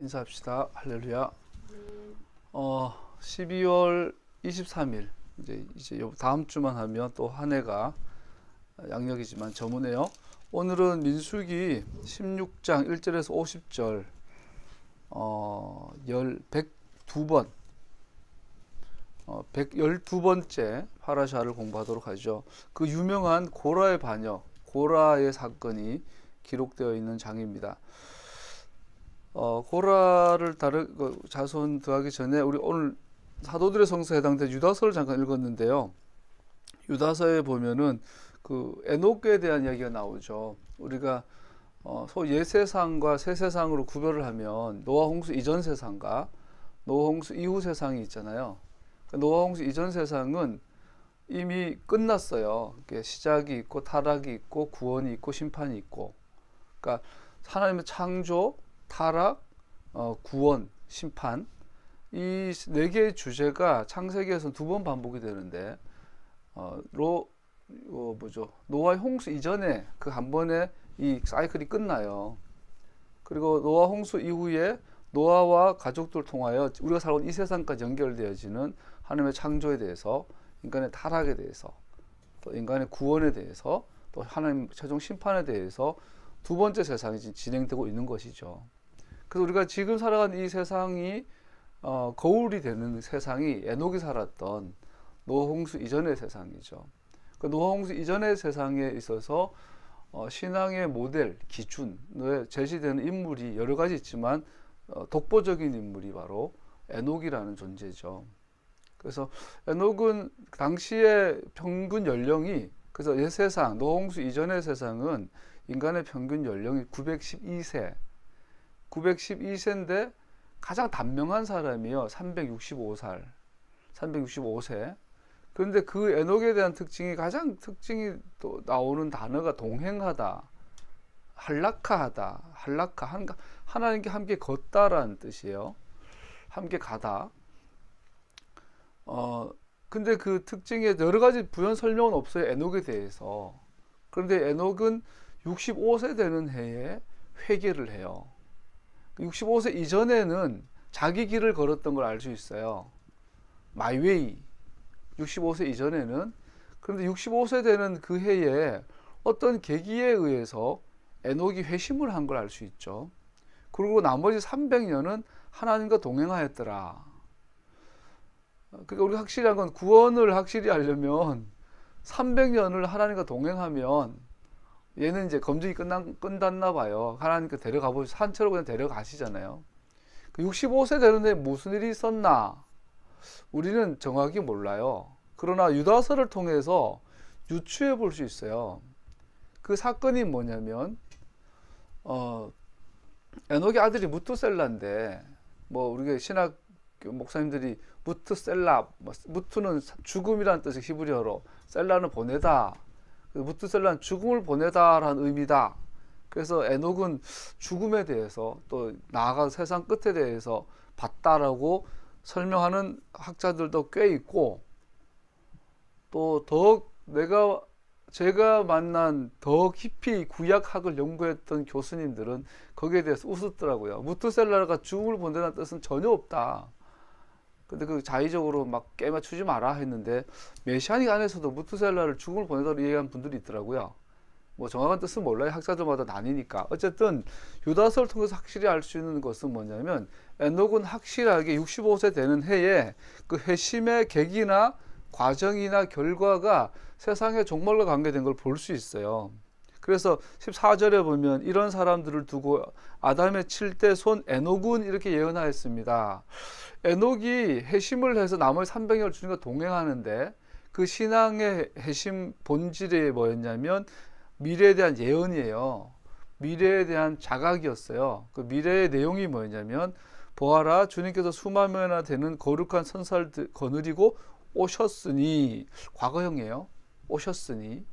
인사합시다. 할렐루야. 12월 23일 이제 다음 주만 하면 또 한 해가 양력이지만 저무네요. 오늘은 민수기 16장 1절에서 50절 112번 112번째 파라샤를 공부하도록 하죠. 그 유명한 고라의 반역, 고라의 사건이 기록되어 있는 장입니다. 고라를 자손 더하기 전에 우리 오늘 사도들의 성서에 해당되는 유다서를 잠깐 읽었는데요. 유다서에 보면은 그 에녹에 대한 이야기가 나오죠. 우리가 소위 옛세상과 새세상으로 구별을 하면 노아 홍수 이전 세상과 노아 홍수 이후 세상이 있잖아요. 노아 홍수 이전 세상은 이미 끝났어요. 시작이 있고 타락이 있고 구원이 있고 심판이 있고, 그러니까 하나님의 창조, 타락, 구원, 심판, 이 네 개의 주제가 창세기에서 두 번 반복이 되는데 노아 홍수 이전에 그 한 번에 이 사이클이 끝나요. 그리고 노아 홍수 이후에 노아와 가족들 통하여 우리가 살고 있는 이 세상까지 연결되어지는 하나님의 창조에 대해서, 인간의 타락에 대해서, 또 인간의 구원에 대해서, 또 하나님 최종 심판에 대해서 두 번째 세상이 진행되고 있는 것이죠. 그래서 우리가 지금 살아가는 이 세상이 거울이 되는 세상이 에녹이 살았던 노아 홍수 이전의 세상이죠. 그 노아 홍수 이전의 세상에 있어서 신앙의 모델, 기준에 제시되는 인물이 여러 가지 있지만 독보적인 인물이 바로 에녹이라는 존재죠. 그래서 에녹은 당시의 평균 연령이, 그래서 옛 세상, 노아 홍수 이전의 세상은 인간의 평균 연령이 912세인데 가장 단명한 사람이요 365세. 그런데 그 에녹에 대한 특징이 또 나오는 단어가 동행하다, 하나님께 함께 걷다라는 뜻이에요. 함께 가다. 근데 그 특징에 여러 가지 부연 설명은 없어요, 에녹에 대해서. 그런데 에녹은 65세 되는 해에 회개를 해요. 65세 이전에는 자기 길을 걸었던 걸 알 수 있어요. 마이웨이. 65세 이전에는. 그런데 65세 되는 그 해에 어떤 계기에 의해서 에녹이 회심을 한 걸 알 수 있죠. 그리고 나머지 300년은 하나님과 동행하였더라. 그러니까 우리가 확실한 건, 구원을 확실히 알려면 300년을 하나님과 동행하면, 얘는 이제 검증이 끝났나 봐요. 하나님께 데려가 보시죠. 산채로 그냥 데려가시잖아요. 65세 되는데 무슨 일이 있었나? 우리는 정확히 몰라요. 그러나 유다서를 통해서 유추해 볼 수 있어요. 그 사건이 뭐냐면, 에녹의 아들이 무투셀라인데, 우리가 신학 목사님들이 무투셀라, 무투는 죽음이라는 뜻의 히브리어로, 셀라는 보내다, 무투셀라는 죽음을 보내다라는 의미다. 그래서 에녹은 죽음에 대해서, 또 나아가 세상 끝에 대해서 봤다라고 설명하는 학자들도 꽤 있고, 또 제가 만난 더 깊이 구약학을 연구했던 교수님들은 거기에 대해서 웃었더라고요. 무투셀라가 죽음을 본다는 뜻은 전혀 없다. 근데 그 자의적으로 막 깨맞추지 마라 했는데, 메시아닉 안에서도 무투셀라를 죽음을 보내다로 얘기한 분들이 있더라고요. 정확한 뜻은 몰라요. 학자들마다 나뉘니까. 어쨌든 유다서를 통해서 확실히 알 수 있는 것은 뭐냐면, 에녹은 확실하게 65세 되는 해에 그 회심의 계기나 과정이나 결과가 세상의 종말과 관계된 걸 볼 수 있어요. 그래서 14절에 보면, 이런 사람들을 두고 아담의 7대 손 에녹은 이렇게 예언하였습니다. 에녹이 회심을 해서 나머지 300년을 주님과 동행하는데, 그 신앙의 회심 본질이 뭐였냐면 미래에 대한 예언이에요. 미래에 대한 자각이었어요. 그 미래의 내용이 뭐였냐면, 보아라, 주님께서 수만 명이나 되는 거룩한 선사를 거느리고 오셨으니, 과거형이에요. 오셨으니.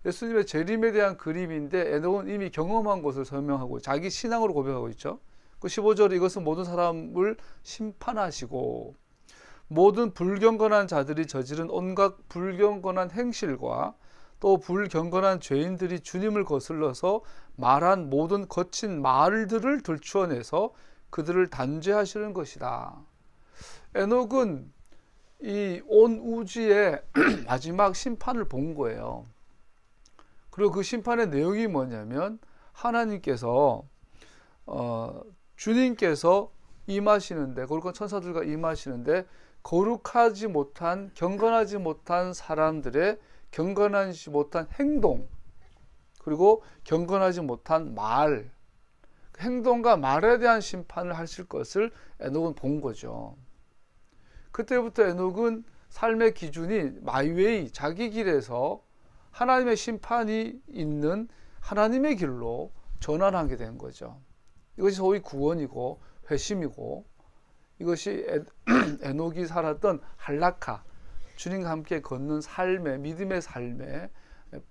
예수님의 재림에 대한 그림인데, 에녹은 이미 경험한 것을 설명하고 자기 신앙으로 고백하고 있죠. 그 15절에 이것은 모든 사람을 심판하시고 모든 불경건한 자들이 저지른 온갖 불경건한 행실과 또 불경건한 죄인들이 주님을 거슬러서 말한 모든 거친 말들을 들추어내서 그들을 단죄하시는 것이다. 에녹은 이 온 우주의 마지막 심판을 본 거예요. 그리고 그 심판의 내용이 뭐냐면 하나님께서 주님께서 임하시는데, 거룩한 천사들과 임하시는데 거룩하지 못한, 경건하지 못한 사람들의 경건하지 못한 행동, 그리고 경건하지 못한 말, 행동과 말에 대한 심판을 하실 것을 에녹은 본 거죠. 그때부터 에녹은 삶의 기준이 마이웨이, 자기 길에서 하나님의 심판이 있는 하나님의 길로 전환하게 된 거죠. 이것이 소위 구원이고 회심이고, 이것이 에녹이 살았던 할라카, 주님과 함께 걷는 삶의, 믿음의 삶의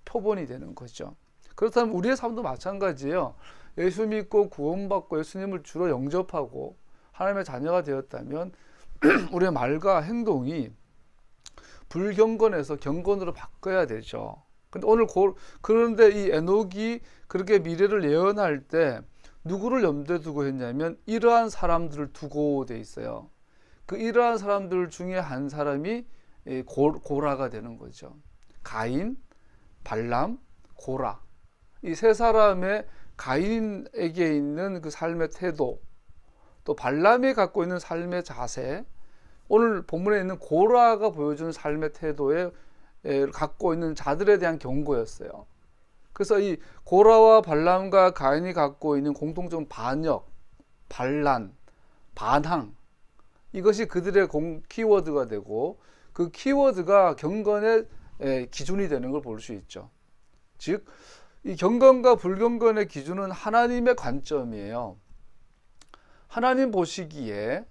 표본이 되는 거죠. 그렇다면 우리의 삶도 마찬가지예요. 예수 믿고 구원받고 예수님을 주로 영접하고 하나님의 자녀가 되었다면 우리의 말과 행동이 불경건에서 경건으로 바꿔야 되죠. 근데 오늘 그런데 이 에녹이 그렇게 미래를 예언할 때 누구를 염두에 두고 했냐면 이러한 사람들을 두고 돼 있어요. 그 이러한 사람들 중에 한 사람이 고라가 되는 거죠. 가인, 발람, 고라. 이 세 사람의, 가인에게 있는 그 삶의 태도, 또 발람이 갖고 있는 삶의 자세, 오늘 본문에 있는 고라가 보여주는 삶의 태도에 갖고 있는 자들에 대한 경고였어요. 그래서 이 고라와 발람과 가인이 갖고 있는 공통점 반역, 반란, 반항, 이것이 그들의 키워드가 되고 그 키워드가 경건의 기준이 되는 걸 볼 수 있죠. 즉, 이 경건과 불경건의 기준은 하나님의 관점이에요. 하나님 보시기에,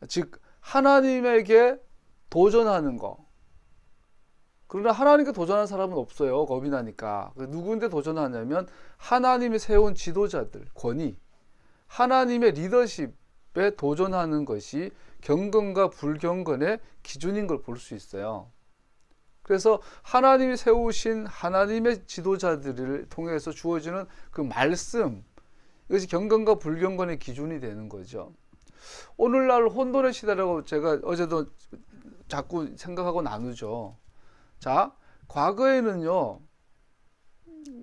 즉 하나님에게 도전하는 거. 그러나 하나님께 도전하는 사람은 없어요. 겁이 나니까. 누구한테 도전하냐면 하나님이 세운 지도자들, 권위, 하나님의 리더십에 도전하는 것이 경건과 불경건의 기준인 걸 볼 수 있어요. 그래서 하나님이 세우신 하나님의 지도자들을 통해서 주어지는 그 말씀, 이것이 경건과 불경건의 기준이 되는 거죠. 오늘날 혼돈의 시대라고 제가 어제도 자꾸 생각하고 나누죠. 자, 과거에는요,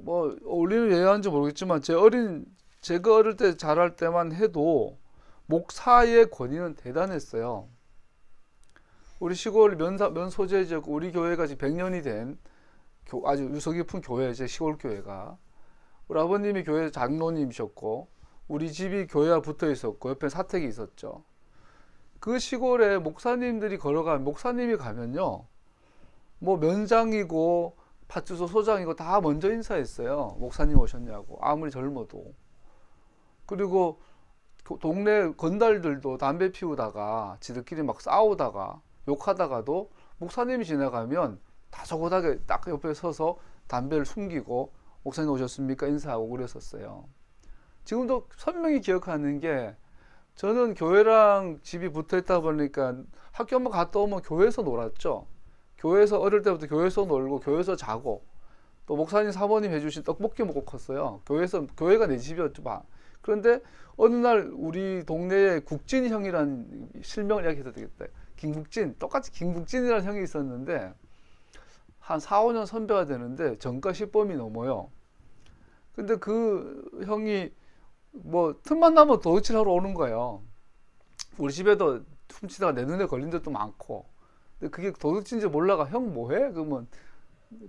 뭐 어울리는 예화인지 모르겠지만 제가 어릴 때 자랄 때만 해도 목사의 권위는 대단했어요. 우리 시골 면소재 지역, 우리 교회가 지금 100년이 된 아주 유서 깊은 교회죠. 시골 교회가. 우리 아버님이 교회 장로님이셨고 우리 집이 교회와 붙어 있었고 옆에 사택이 있었죠. 그 시골에 목사님들이 걸어가면, 목사님이 가면요, 뭐 면장이고 파주소 소장이고 다 먼저 인사했어요. 목사님 오셨냐고, 아무리 젊어도. 그리고 동네 건달들도 담배 피우다가 지들끼리 막 싸우다가 욕하다가도 목사님이 지나가면 다소곳하게 딱 옆에 서서 담배를 숨기고 목사님 오셨습니까 인사하고 그랬었어요. 지금도 선명히 기억하는 게, 저는 교회랑 집이 붙어 있다 보니까 학교 한번 갔다 오면 교회에서 놀았죠. 교회에서, 어릴 때부터 교회에서 놀고 교회에서 자고, 또 목사님 사모님 해주신 떡볶이 먹고 컸어요. 교회가 내 집이었죠. 그런데 어느 날 우리 동네에 국진 형이라는, 실명을 이야기해도 되겠다. 김국진, 똑같이 김국진이라는 형이 있었는데 한 4, 5년 선배가 되는데 전과 10범이 넘어요. 근데 그 형이 뭐 틈만 나면 도둑질 하러 오는 거예요. 우리 집에도 훔치다가 내 눈에 걸린 적도 많고. 근데 그게 도둑질인지 몰라가 형 뭐해? 그러면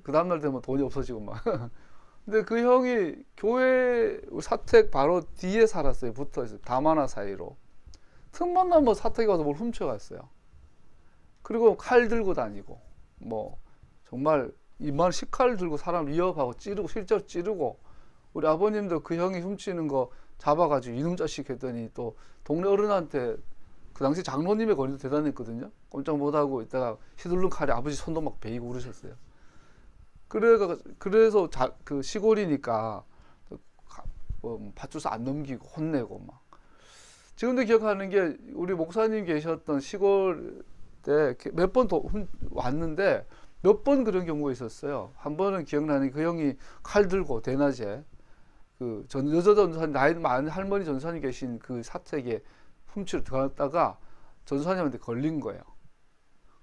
그 다음날 되면 돈이 없어지고 막. 근데 그 형이 교회 사택 바로 뒤에 살았어요. 붙어있어요. 다마나 사이로. 틈만 나면 사택에 와서 뭘 훔쳐갔어요. 그리고 칼 들고 다니고, 뭐 정말 이만 식칼 들고 사람 위협하고 찌르고, 실제로 찌르고, 우리 아버님도 그 형이 훔치는 거 잡아가지고 이놈 자식 했더니 또 동네 어른한테, 그 당시 장로님의 권위도 대단했거든요. 꼼짝 못하고 있다가 휘둘른 칼에 아버지 손도 막 베이고 그러셨어요. 그래서 그 시골이니까 밧줄서 안 넘기고 혼내고 막. 지금도 기억하는 게, 우리 목사님 계셨던 시골 때 몇 번 왔는데 몇 번 그런 경우가 있었어요. 한 번은 기억나는 게, 그 형이 칼 들고 대낮에 그 여자 전도사님, 나이 많은 할머니 전도사님 계신 그 사택에 훔치러 들어갔다가 전도사님한테 걸린 거예요.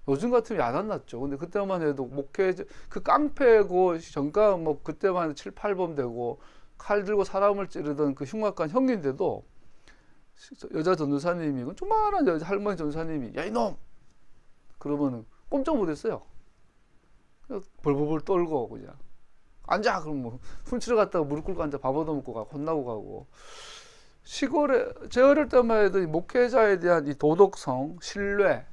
요즘 같으면 야단났죠. 근데 그때만 해도 목회, 그 깡패고 정가 뭐 그때만 해도 7, 8범 되고 칼 들고 사람을 찌르던 그 흉악한 형인데도 여자 전도사님이, 조그마한 여자 할머니 전도사님이, 야 이놈! 그러면은 꼼짝 못했어요. 벌벌벌 떨고 그냥 앉아. 그럼 뭐 훔치러 갔다가 무릎 꿇고 앉아 밥 얻어먹고 가고 혼나고 가고. 시골에 제 어릴 때만 해도 목회자에 대한 이 도덕성, 신뢰는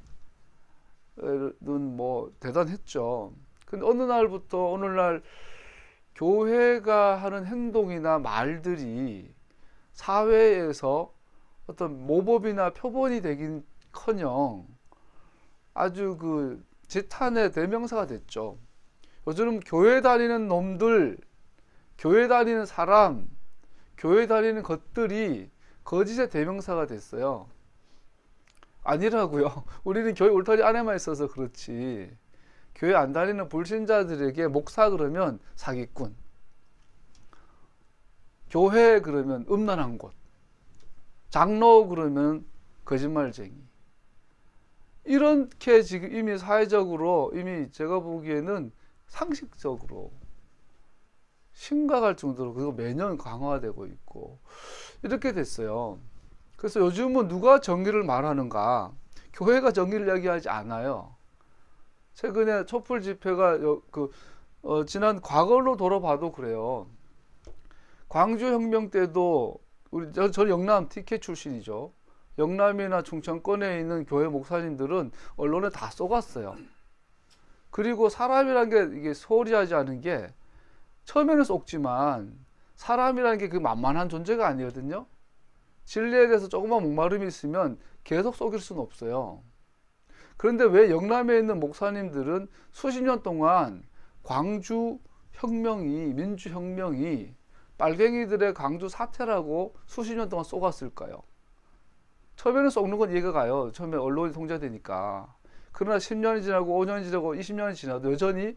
뭐 대단했죠. 근데 어느 날부터 오늘날 교회가 하는 행동이나 말들이 사회에서 어떤 모범이나 표본이 되긴커녕 아주 그 지탄의 대명사가 됐죠. 요즘 교회 다니는 놈들, 교회 다니는 사람, 교회 다니는 것들이 거짓의 대명사가 됐어요. 아니라고요. 우리는 교회 울타리 안에만 있어서 그렇지. 교회 안 다니는 불신자들에게 목사 그러면 사기꾼, 교회 그러면 음란한 곳, 장로 그러면 거짓말쟁이. 이렇게 지금 이미 사회적으로, 이미 제가 보기에는 상식적으로 심각할 정도로 그거 매년 강화되고 있고 이렇게 됐어요. 그래서 요즘은 누가 정의를 말하는가? 교회가 정의를 이야기하지 않아요. 최근에 촛불 집회가 지난 과거로 돌아봐도 그래요. 광주혁명 때도 저 영남 TK 출신이죠. 영남이나 충청권에 있는 교회 목사님들은 언론에 다 쏘갔어요. 그리고 사람이란 게 이게 소홀히 하지 않은 게, 처음에는 쏘지만 사람이라는 게 그 만만한 존재가 아니거든요. 진리에 대해서 조금만 목마름이 있으면 계속 쏘길 수는 없어요. 그런데 왜 영남에 있는 목사님들은 수십 년 동안 광주 혁명이, 민주혁명이 빨갱이들의 광주 사태라고 수십 년 동안 쏘갔을까요? 처음에는 쏘는 건 이해가 가요. 처음에 언론이 통제되니까. 그러나 10년이 지나고 5년이 지나고 20년이 지나도 여전히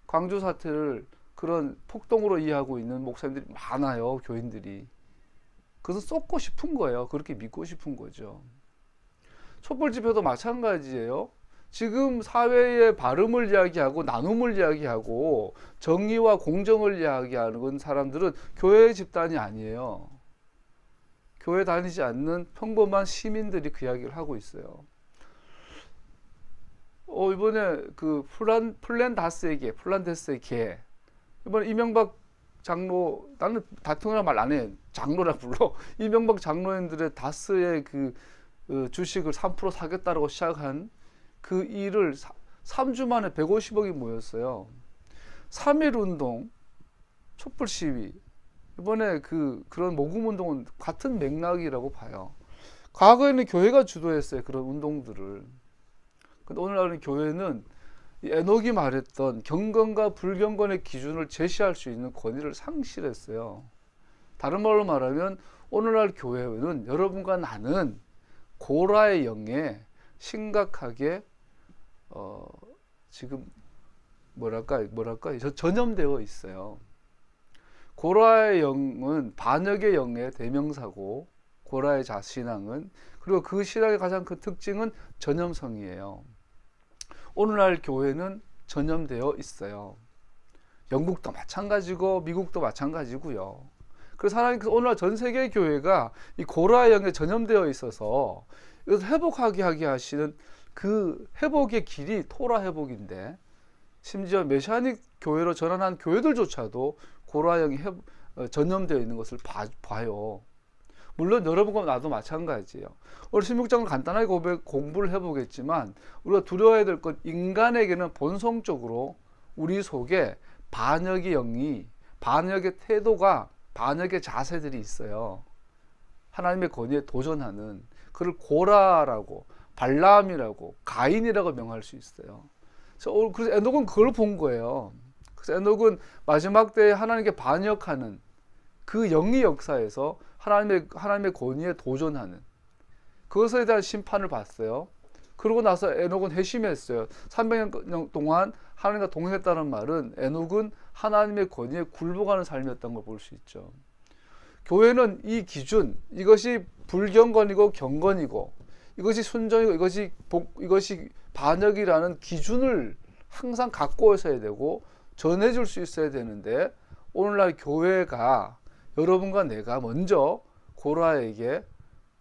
광주 사태를 그런 폭동으로 이해하고 있는 목사님들이 많아요. 교인들이. 그래서 쏟고 싶은 거예요. 그렇게 믿고 싶은 거죠. 촛불 집회도 마찬가지예요. 지금 사회의 바름을 이야기하고 나눔을 이야기하고 정의와 공정을 이야기하는 사람들은 교회 집단이 아니에요. 교회 다니지 않는 평범한 시민들이 그 이야기를 하고 있어요. 이번에 그 플란데스의 개. 이번에 이명박 장로, 나는 다통이라 말 안 해. 장로라 불러. 이명박 장로님들의 다스의 그 주식을 3% 사겠다라고 시작한 그 일을 3주 만에 150억이 모였어요. 3.1 운동, 촛불 시위, 이번에 그런 모금 운동은 같은 맥락이라고 봐요. 과거에는 교회가 주도했어요. 그런 운동들을. 근데 오늘날은 교회는 에녹이 말했던 경건과 불경건의 기준을 제시할 수 있는 권위를 상실했어요. 다른 말로 말하면 오늘날 교회는 여러분과 나는 고라의 영에 심각하게 지금 뭐랄까 전염되어 있어요. 고라의 영은 반역의 영의 대명사고, 고라의 자신앙은, 그리고 그 신앙의 가장 큰 특징은 전염성이에요. 오늘날 교회는 전염되어 있어요. 영국도 마찬가지고 미국도 마찬가지고요. 그래서 하나님께서 오늘날 전 세계 교회가 이 고라의 영에 전염되어 있어서 이것을 회복하게 하게 하시는 그 회복의 길이 토라 회복인데, 심지어 메시아닉 교회로 전환한 교회들조차도 고라의 영이 전염되어 있는 것을 봐요. 물론 여러분과 나도 마찬가지예요. 오늘 16장을 간단하게 공부를 해보겠지만, 우리가 두려워해야 될 것, 인간에게는 본성적으로 우리 속에 반역의 영이, 반역의 태도가, 반역의 자세들이 있어요. 하나님의 권위에 도전하는, 그를 고라라고, 발람이라고, 가인이라고 명할 수 있어요. 그래서 에녹은 그걸 본 거예요. 그래서 에녹은 마지막 때에 하나님께 반역하는 그 영의 역사에서 하나님의 권위에 도전하는, 그것에 대한 심판을 봤어요. 그러고 나서 에녹은 회심했어요. 300년 동안 하나님과 동행했다는 말은 에녹은 하나님의 권위에 굴복하는 삶이었던 걸 볼 수 있죠. 교회는 이 기준, 이것이 불경건이고 경건이고, 이것이 순종이고, 이것이 반역이라는 기준을 항상 갖고 있어야 되고 전해줄 수 있어야 되는데, 오늘날 교회가 여러분과 내가 먼저 고라에게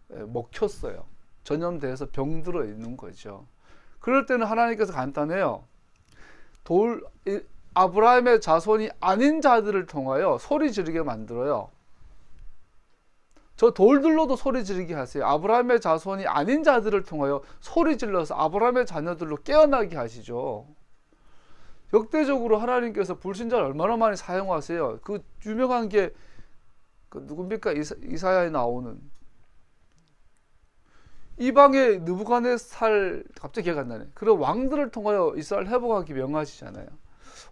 먹혔어요. 전염돼서 병들어 있는 거죠. 그럴 때는 하나님께서 간단해요. 아브라함의 자손이 아닌 자들을 통하여 소리 지르게 만들어요. 저 돌들로도 소리 지르게 하세요. 아브라함의 자손이 아닌 자들을 통하여 소리 질러서 아브라함의 자녀들로 깨어나게 하시죠. 역대적으로 하나님께서 불신자를 얼마나 많이 사용하세요. 그 유명한 게 누굽니까? 이사야에 나오는 이방의 느부갓네살, 갑자기 기억 안 나네. 그런 왕들을 통하여 이스라엘 회복하기 명하시잖아요.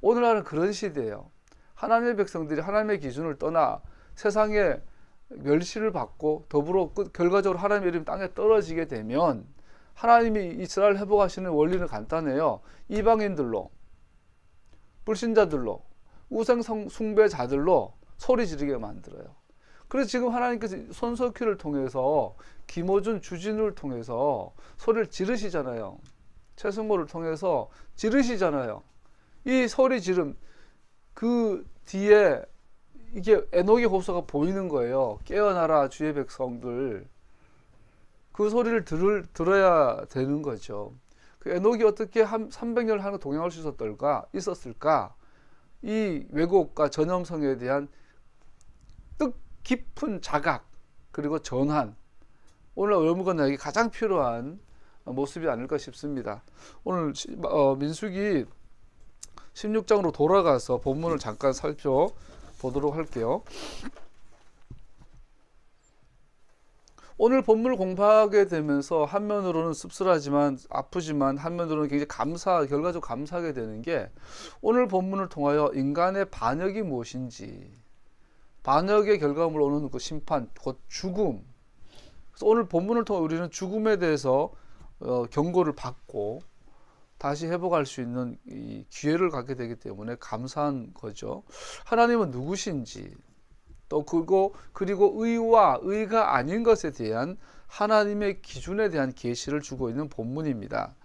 오늘날은 그런 시대예요. 하나님의 백성들이 하나님의 기준을 떠나 세상에 멸시를 받고 더불어 결과적으로 하나님의 이름이 땅에 떨어지게 되면, 하나님이 이스라엘 회복하시는 원리는 간단해요. 이방인들로, 불신자들로, 우상 숭배자들로 소리 지르게 만들어요. 그래서 지금 하나님께서 손석희를 통해서, 김어준, 주진우를 통해서 소리를 지르시잖아요. 최승모를 통해서 지르시잖아요. 이 소리 지름, 그 뒤에 이게 에녹의 호소가 보이는 거예요. 깨어나라 주의 백성들. 그 소리를 들어야 되는 거죠. 그 에녹이 어떻게 300년을 하는 동행할 수 있었을까? 이 왜곡과 전염성에 대한 뜻깊은 자각, 그리고 전환, 오늘 여러분과 나에게 가장 필요한 모습이 아닐까 싶습니다. 오늘 민수기 16장으로 돌아가서 본문을 잠깐 살펴보도록 할게요. 오늘 본문을 공부하게 되면서 한면으로는 씁쓸하지만 아프지만 한면으로는 굉장히 결과적으로 감사하게 되는 게, 오늘 본문을 통하여 인간의 반역이 무엇인지, 반역의 결과물 오는 그 심판, 곧 죽음. 그래서 오늘 본문을 통해 우리는 죽음에 대해서 경고를 받고 다시 회복할 수 있는 이 기회를 갖게 되기 때문에 감사한 거죠. 하나님은 누구신지, 또 그리고 의와 의가 아닌 것에 대한 하나님의 기준에 대한 계시를 주고 있는 본문입니다.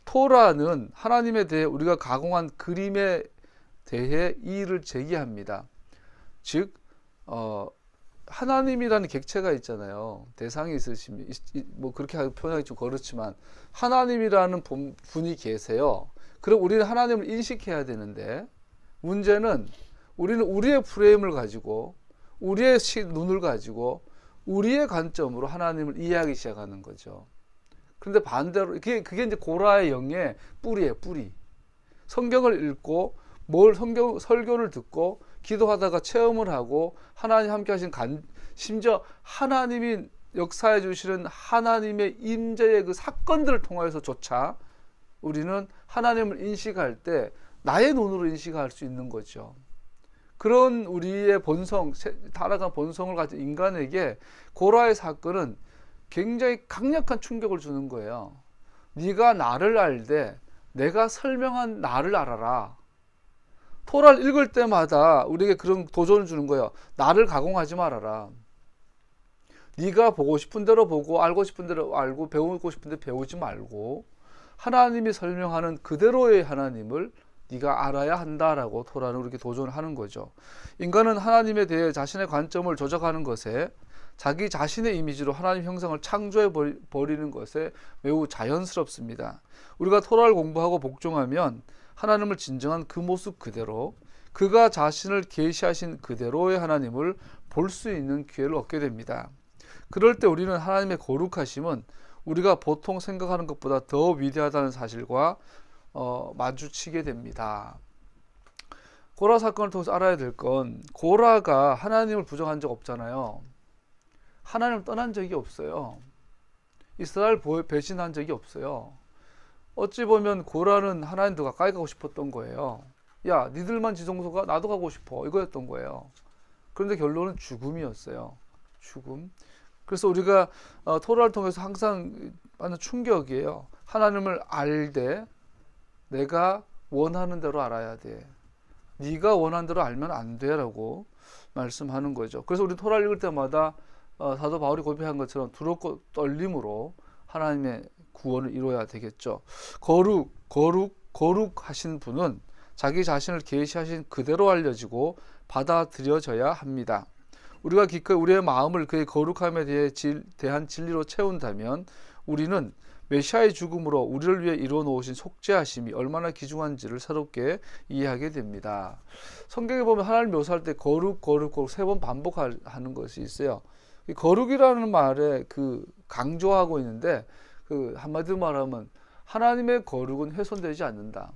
토라는 하나님에 대해 우리가 가공한 그림에 대해 이의를 제기합니다. 즉 하나님이라는 객체가 있잖아요. 대상이 있으시면 뭐 그렇게 표현하기 좀 그렇지만 하나님이라는 분이 계세요. 그럼 우리는 하나님을 인식해야 되는데, 문제는 우리는 우리의 프레임을 가지고, 우리의 눈을 가지고, 우리의 관점으로 하나님을 이해하기 시작하는 거죠. 그런데 반대로 그게 이제 고라의 영의 뿌리예요. 뿌리. 성경을 읽고 설교를 듣고 기도하다가 체험을 하고 하나님 함께 하신 심지어 하나님이 역사해 주시는 하나님의 임재의 그 사건들을 통해서조차 우리는 하나님을 인식할 때 나의 눈으로 인식할 수 있는 거죠. 그런 우리의 타락한 본성을 가진 인간에게 고라의 사건은 굉장히 강력한 충격을 주는 거예요. 네가 나를 알되 내가 설명한 나를 알아라. 토라를 읽을 때마다 우리에게 그런 도전을 주는 거예요. 나를 가공하지 말아라. 네가 보고 싶은 대로 보고 알고 싶은 대로 알고 배우고 싶은 대로 배우지 말고 하나님이 설명하는 그대로의 하나님을 네가 알아야 한다라고 토라는 우리에게 도전을 하는 거죠. 인간은 하나님에 대해 자신의 관점을 조작하는 것에, 자기 자신의 이미지로 하나님 형상을 창조해 버리는 것에 매우 자연스럽습니다. 우리가 토라를 공부하고 복종하면 하나님을 진정한 그 모습 그대로, 그가 자신을 계시하신 그대로의 하나님을 볼 수 있는 기회를 얻게 됩니다. 그럴 때 우리는 하나님의 거룩하심은 우리가 보통 생각하는 것보다 더 위대하다는 사실과 마주치게 됩니다. 고라 사건을 통해서 알아야 될 건, 고라가 하나님을 부정한 적 없잖아요. 하나님을 떠난 적이 없어요. 이스라엘 배신한 적이 없어요. 어찌 보면 고라는 하나님 더 가까이 가고 싶었던 거예요. 야, 니들만 지성소가 나도 가고 싶어, 이거였던 거예요. 그런데 결론은 죽음이었어요. 죽음. 그래서 우리가 토라를 통해서 항상 받는 충격이에요. 하나님을 알되 내가 원하는 대로 알아야 돼. 네가 원하는 대로 알면 안 돼라고 말씀하는 거죠. 그래서 우리 토라를 읽을 때마다 사도 바울이 고백한 것처럼 두렵고 떨림으로 하나님의 구원을 이루어야 되겠죠. 거룩하신 분은 자기 자신을 계시하신 그대로 알려지고 받아들여져야 합니다. 우리가 기꺼이 우리의 마음을 그의 거룩함에 대한 진리로 채운다면 우리는 메시아의 죽음으로 우리를 위해 이루어 놓으신 속죄하심이 얼마나 귀중한지를 새롭게 이해하게 됩니다. 성경에 보면 하나님 묘사할 때 거룩 3번 반복하는 것이 있어요. 이 거룩이라는 말에 강조하고 있는데 한마디로 말하면 하나님의 거룩은 훼손되지 않는다.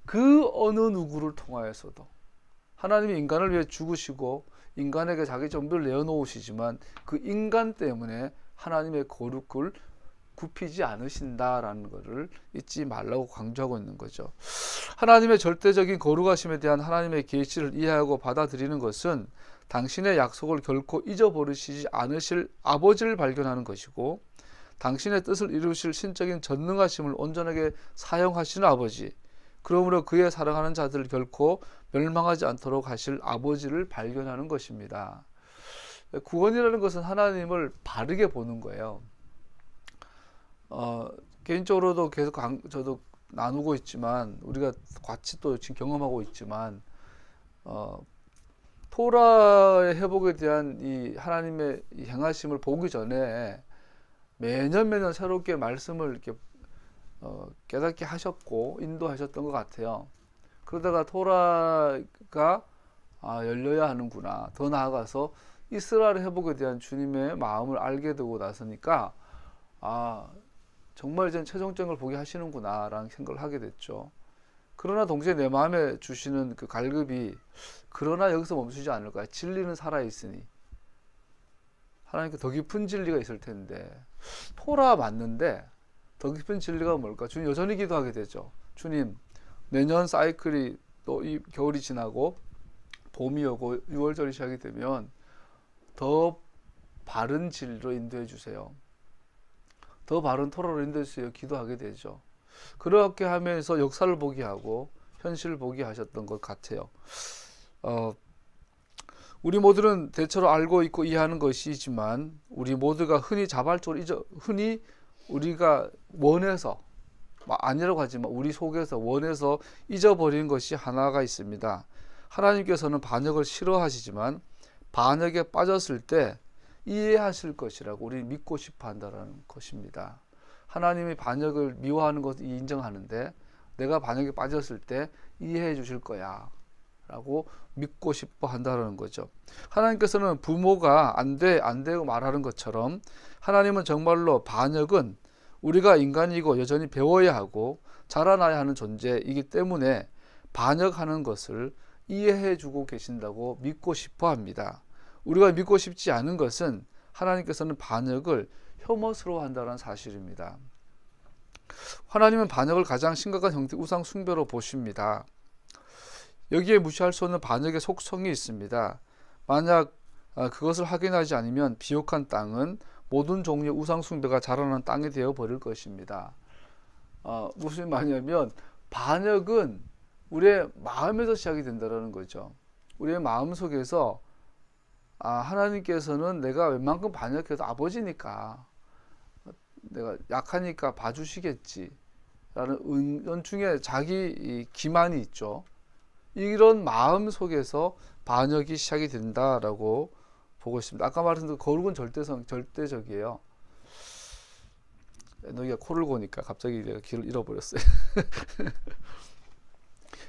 그 어느 누구를 통하여서도 하나님이 인간을 위해 죽으시고 인간에게 자기 전부를 내어놓으시지만 그 인간 때문에 하나님의 거룩을 굽히지 않으신다라는 것을 잊지 말라고 강조하고 있는 거죠. 하나님의 절대적인 거룩하심에 대한 하나님의 계시를 이해하고 받아들이는 것은 당신의 약속을 결코 잊어버리시지 않으실 아버지를 발견하는 것이고 당신의 뜻을 이루실 신적인 전능하심을 온전하게 사용하시는 아버지, 그러므로 그의 사랑하는 자들을 결코 멸망하지 않도록 하실 아버지를 발견하는 것입니다. 구원이라는 것은 하나님을 바르게 보는 거예요. 개인적으로도 계속 저도 나누고 있지만 우리가 같이 또 지금 경험하고 있지만 토라의 회복에 대한 이 하나님의 이 행하심을 보기 전에 매년 새롭게 말씀을 이렇게 깨닫게 하셨고 인도하셨던 것 같아요. 그러다가 토라가 열려야 하는구나, 더 나아가서 이스라엘 회복에 대한 주님의 마음을 알게 되고 나서니까 정말 이제 최종적인 걸 보게 하시는구나 라는 생각을 하게 됐죠. 그러나 동시에 내 마음에 주시는 그 갈급이 그러나 여기서 멈추지 않을 거야. 진리는 살아있으니. 하나님께 더 깊은 진리가 있을 텐데 토라 맞는데 더 깊은 진리가 뭘까? 주님 여전히 기도하게 되죠. 주님, 내년 사이클이 또 이 겨울이 지나고 봄이 오고 6월절이 시작이 되면 더 바른 진리로 인도해 주세요. 더 바른 토라로 인도해 주세요. 기도하게 되죠. 그렇게 하면서 역사를 보게 하고 현실을 보게 하셨던 것 같아요. 우리 모두는 대체로 알고 있고 이해하는 것이지만 우리 모두가 흔히 우리가 원해서, 아니라고 하지만 우리 속에서 원해서 잊어버리는 것이 하나가 있습니다. 하나님께서는 반역을 싫어하시지만 반역에 빠졌을 때 이해하실 것이라고 우리 믿고 싶어 한다는 것입니다. 하나님이 반역을 미워하는 것을 인정하는데 내가 반역에 빠졌을 때 이해해 주실 거야 라고 믿고 싶어 한다는 거죠. 하나님께서는 부모가 안 되고 말하는 것처럼 하나님은 정말로 반역은 우리가 인간이고 여전히 배워야 하고 자라나야 하는 존재이기 때문에 반역하는 것을 이해해 주고 계신다고 믿고 싶어 합니다. 우리가 믿고 싶지 않은 것은 하나님께서는 반역을 혐오스러워 한다는 사실입니다. 하나님은 반역을 가장 심각한 형태 우상 숭배로 보십니다. 여기에 무시할 수 없는 반역의 속성이 있습니다. 만약 그것을 확인하지 않으면 비옥한 땅은 모든 종류의 우상 숭배가 자라나는 땅이 되어 버릴 것입니다. 무슨 말이냐면 반역은 우리의 마음에서 시작이 된다는 거죠. 우리의 마음 속에서 하나님께서는 내가 웬만큼 반역해도 아버지니까 내가 약하니까 봐주시겠지 라는 연중에 자기 기만이 있죠. 이런 마음 속에서 반역이 시작이 된다라고 보고 있습니다. 아까 말씀드린 거룩은 절대적이에요. 너희가 코를 고니까 갑자기 내가 길을 잃어버렸어요.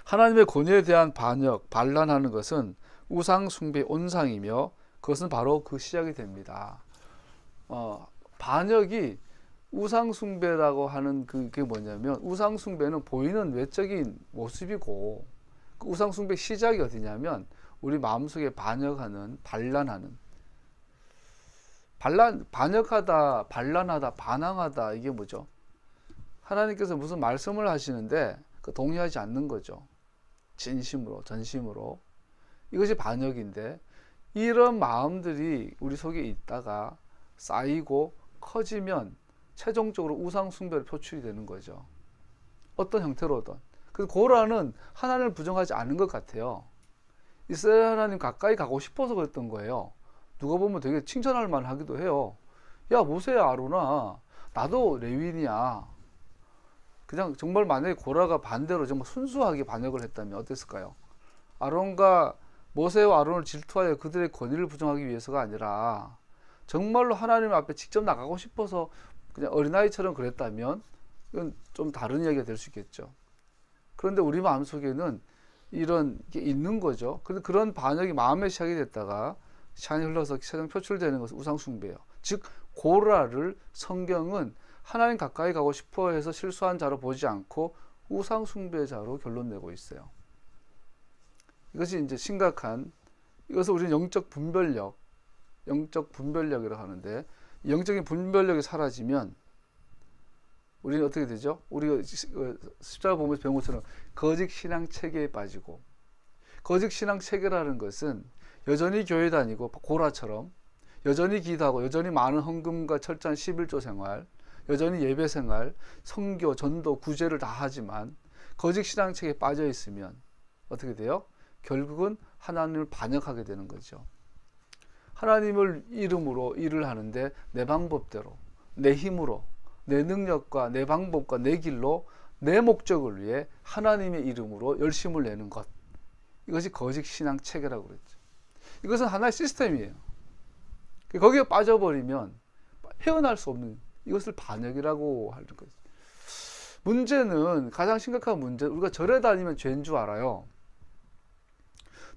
하나님의 권위에 대한 반란하는 것은 우상 숭배의 온상이며 그것은 바로 그 시작이 됩니다. 반역이 우상 숭배라고 하는 그게 뭐냐면 우상 숭배는 보이는 외적인 모습이고 그 우상 숭배 시작이 어디냐면 우리 마음속에 반역하는 반역하다, 반란하다, 반항하다, 이게 뭐죠? 하나님께서 무슨 말씀을 하시는데 동의하지 않는 거죠. 진심으로, 전심으로. 이것이 반역인데 이런 마음들이 우리 속에 있다가 쌓이고 커지면 최종적으로 우상 숭배로 표출이 되는 거죠. 어떤 형태로든. 그래서 고라는 하나님을 부정하지 않은 것 같아요. 이스라엘 하나님 가까이 가고 싶어서 그랬던 거예요. 누가 보면 되게 칭찬할 만하기도 해요. 야, 모세야, 아로나, 나도 레위인이야. 그냥 정말 만약에 고라가 반대로 정말 순수하게 반역을 했다면 어땠을까요? 아론과 모세와 아론을 질투하여 그들의 권위를 부정하기 위해서가 아니라 정말로 하나님 앞에 직접 나가고 싶어서 그냥 어린아이처럼 그랬다면 이건 좀 다른 이야기가 될 수 있겠죠. 그런데 우리 마음속에는 이런 게 있는 거죠. 그런데 그런 반역이 마음에 시작이 됐다가 시간이 흘러서 세상 표출되는 것은 우상숭배예요. 즉 고라를 성경은 하나님 가까이 가고 싶어 해서 실수한 자로 보지 않고 우상숭배자로 결론 내고 있어요. 이것이 이제 심각한, 이것을 우리는 영적 분별력이라고 하는데, 영적인 분별력이 사라지면 우리는 어떻게 되죠? 우리가 십자가 보면서 배운 것처럼 거짓 신앙 체계에 빠지고, 거짓 신앙 체계라는 것은 여전히 교회 다니고 고라처럼 여전히 기도하고 여전히 많은 헌금과 철저한 11조 생활, 여전히 예배 생활, 선교, 전도, 구제를 다 하지만 거짓 신앙 체계에 빠져 있으면 어떻게 돼요? 결국은 하나님을 반역하게 되는 거죠. 하나님을 이름으로 일을 하는데 내 방법대로, 내 힘으로, 내 능력과 내 방법과 내 길로 내 목적을 위해 하나님의 이름으로 열심을 내는 것, 이것이 거짓 신앙 체계라고 그랬죠. 이것은 하나의 시스템이에요. 거기에 빠져버리면 헤어날 수 없는, 이것을 반역이라고 하는 거죠. 문제는, 가장 심각한 문제는 우리가 절에 다니면 죄인 줄 알아요.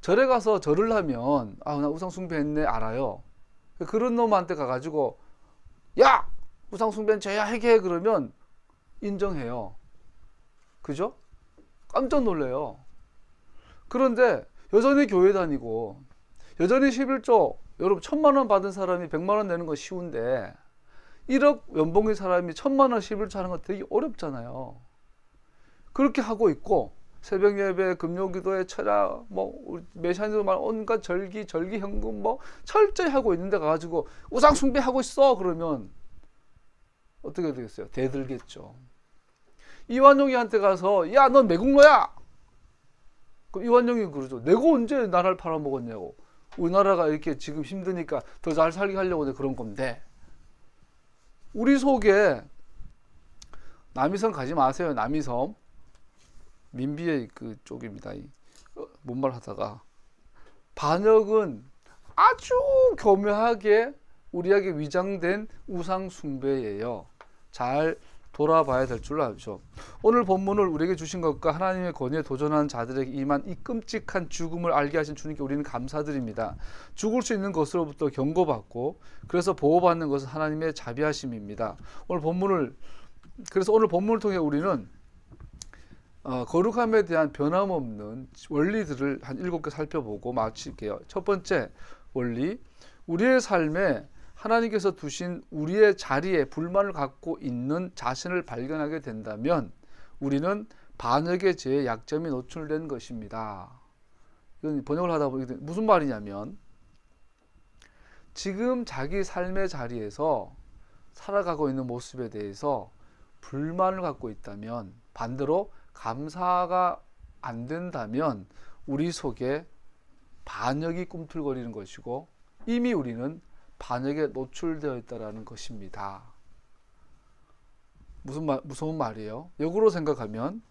절에 가서 절을 하면 나 우상숭배했네 알아요. 그런 놈한테 가가지고 야! 우상숭배는 죄야 해게 그러면 인정해요. 그죠? 깜짝 놀래요. 그런데 여전히 교회 다니고 여전히 11조, 여러분 1,000만 원 받은 사람이 100만 원 내는 건 쉬운데 1억 연봉인 사람이 1,000만 원 11조 하는 건 되게 어렵잖아요. 그렇게 하고 있고 새벽 예배, 금요기도회, 철야, 메시아니도 말 온갖 절기 현금 철저히 하고 있는데 가가지고 우상 숭배하고 있어 그러면 어떻게 되겠어요? 대들겠죠. 이완용이한테 가서 야, 넌 매국노야. 그럼 이완용이 그러죠. 내가 언제 나라를 팔아먹었냐고. 우리나라가 이렇게 지금 힘드니까 더 잘 살게 하려고 그런 건데. 우리 속에 남이섬 가지 마세요. 남이섬. 민비의 그쪽입니다. 뭔 말 하다가 반역은 아주 교묘하게 우리에게 위장된 우상숭배예요. 잘 돌아봐야 될 줄 알죠. 오늘 본문을 우리에게 주신 것과 하나님의 권위에 도전하는 자들에게 임한 이 끔찍한 죽음을 알게 하신 주님께 우리는 감사드립니다. 죽을 수 있는 것으로부터 경고받고 그래서 보호받는 것은 하나님의 자비하심입니다. 그래서 오늘 본문을 통해 우리는 거룩함에 대한 변함없는 원리들을 한 7개 살펴보고 마칠게요. 첫 번째 원리, 우리의 삶에 하나님께서 두신 우리의 자리에 불만을 갖고 있는 자신을 발견하게 된다면 우리는 반역의 죄의 약점이 노출된 것입니다. 이건 번역을 하다 보니 무슨 말이냐면 지금 자기 삶의 자리에서 살아가고 있는 모습에 대해서 불만을 갖고 있다면, 반대로 감사가 안 된다면 우리 속에 반역이 꿈틀거리는 것이고 이미 우리는 반역에 노출되어 있다는 것입니다. 무서운 말이에요. 역으로 생각하면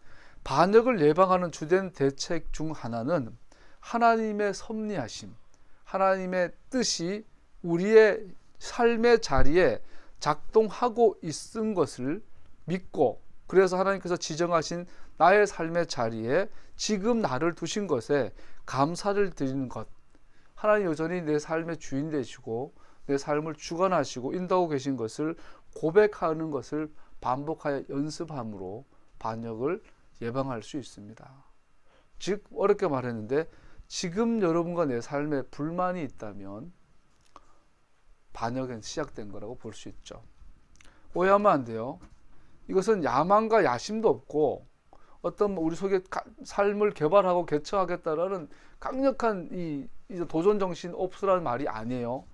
반역을 예방하는 주된 대책 중 하나는 하나님의 섭리하심, 하나님의 뜻이 우리의 삶의 자리에 작동하고 있은 것을 믿고, 그래서 하나님께서 지정하신 나의 삶의 자리에 지금 나를 두신 것에 감사를 드리는 것, 하나님 여전히 내 삶의 주인 되시고 내 삶을 주관하시고 인도하고 계신 것을 고백하는 것을 반복하여 연습함으로 반역을 예방할 수 있습니다. 즉 어렵게 말했는데 지금 여러분과 내 삶에 불만이 있다면 반역은 시작된 거라고 볼 수 있죠. 오해하면 안 돼요. 이것은 야망과 야심도 없고 어떤 우리 속에 삶을 개발하고 개척하겠다라는 강력한 이 도전 정신 없으라는 말이 아니에요.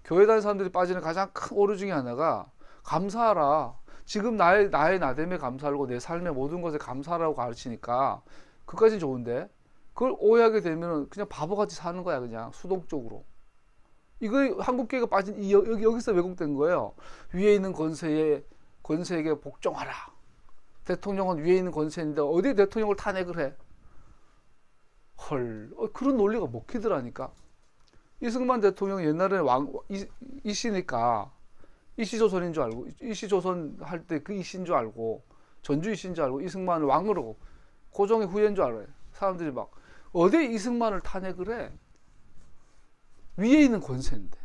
교회 다니는 사람들이 빠지는 가장 큰 오류 중에 하나가 감사하라. 지금 나의 나됨에 감사하고 내 삶의 모든 것에 감사하라고 가르치니까 그까진 좋은데, 그걸 오해하게 되면 그냥 바보같이 사는 거야. 그냥 수동적으로. 이거 한국계가 빠진 여기서 왜곡된 거예요. 위에 있는 권세에게 복종하라. 대통령은 위에 있는 권세인데 어디 대통령을 탄핵을 해? 헐, 그런 논리가 먹히더라니까. 이승만 대통령 옛날에 이씨니까 이씨조선인 줄 알고, 이씨조선 할 때 그 이씨인 줄 알고, 전주 이씨인 줄 알고 이승만을 왕으로 고종의 후예인 줄 알아요. 사람들이 막 어디 이승만을 탄핵을 해? 위에 있는 권세인데.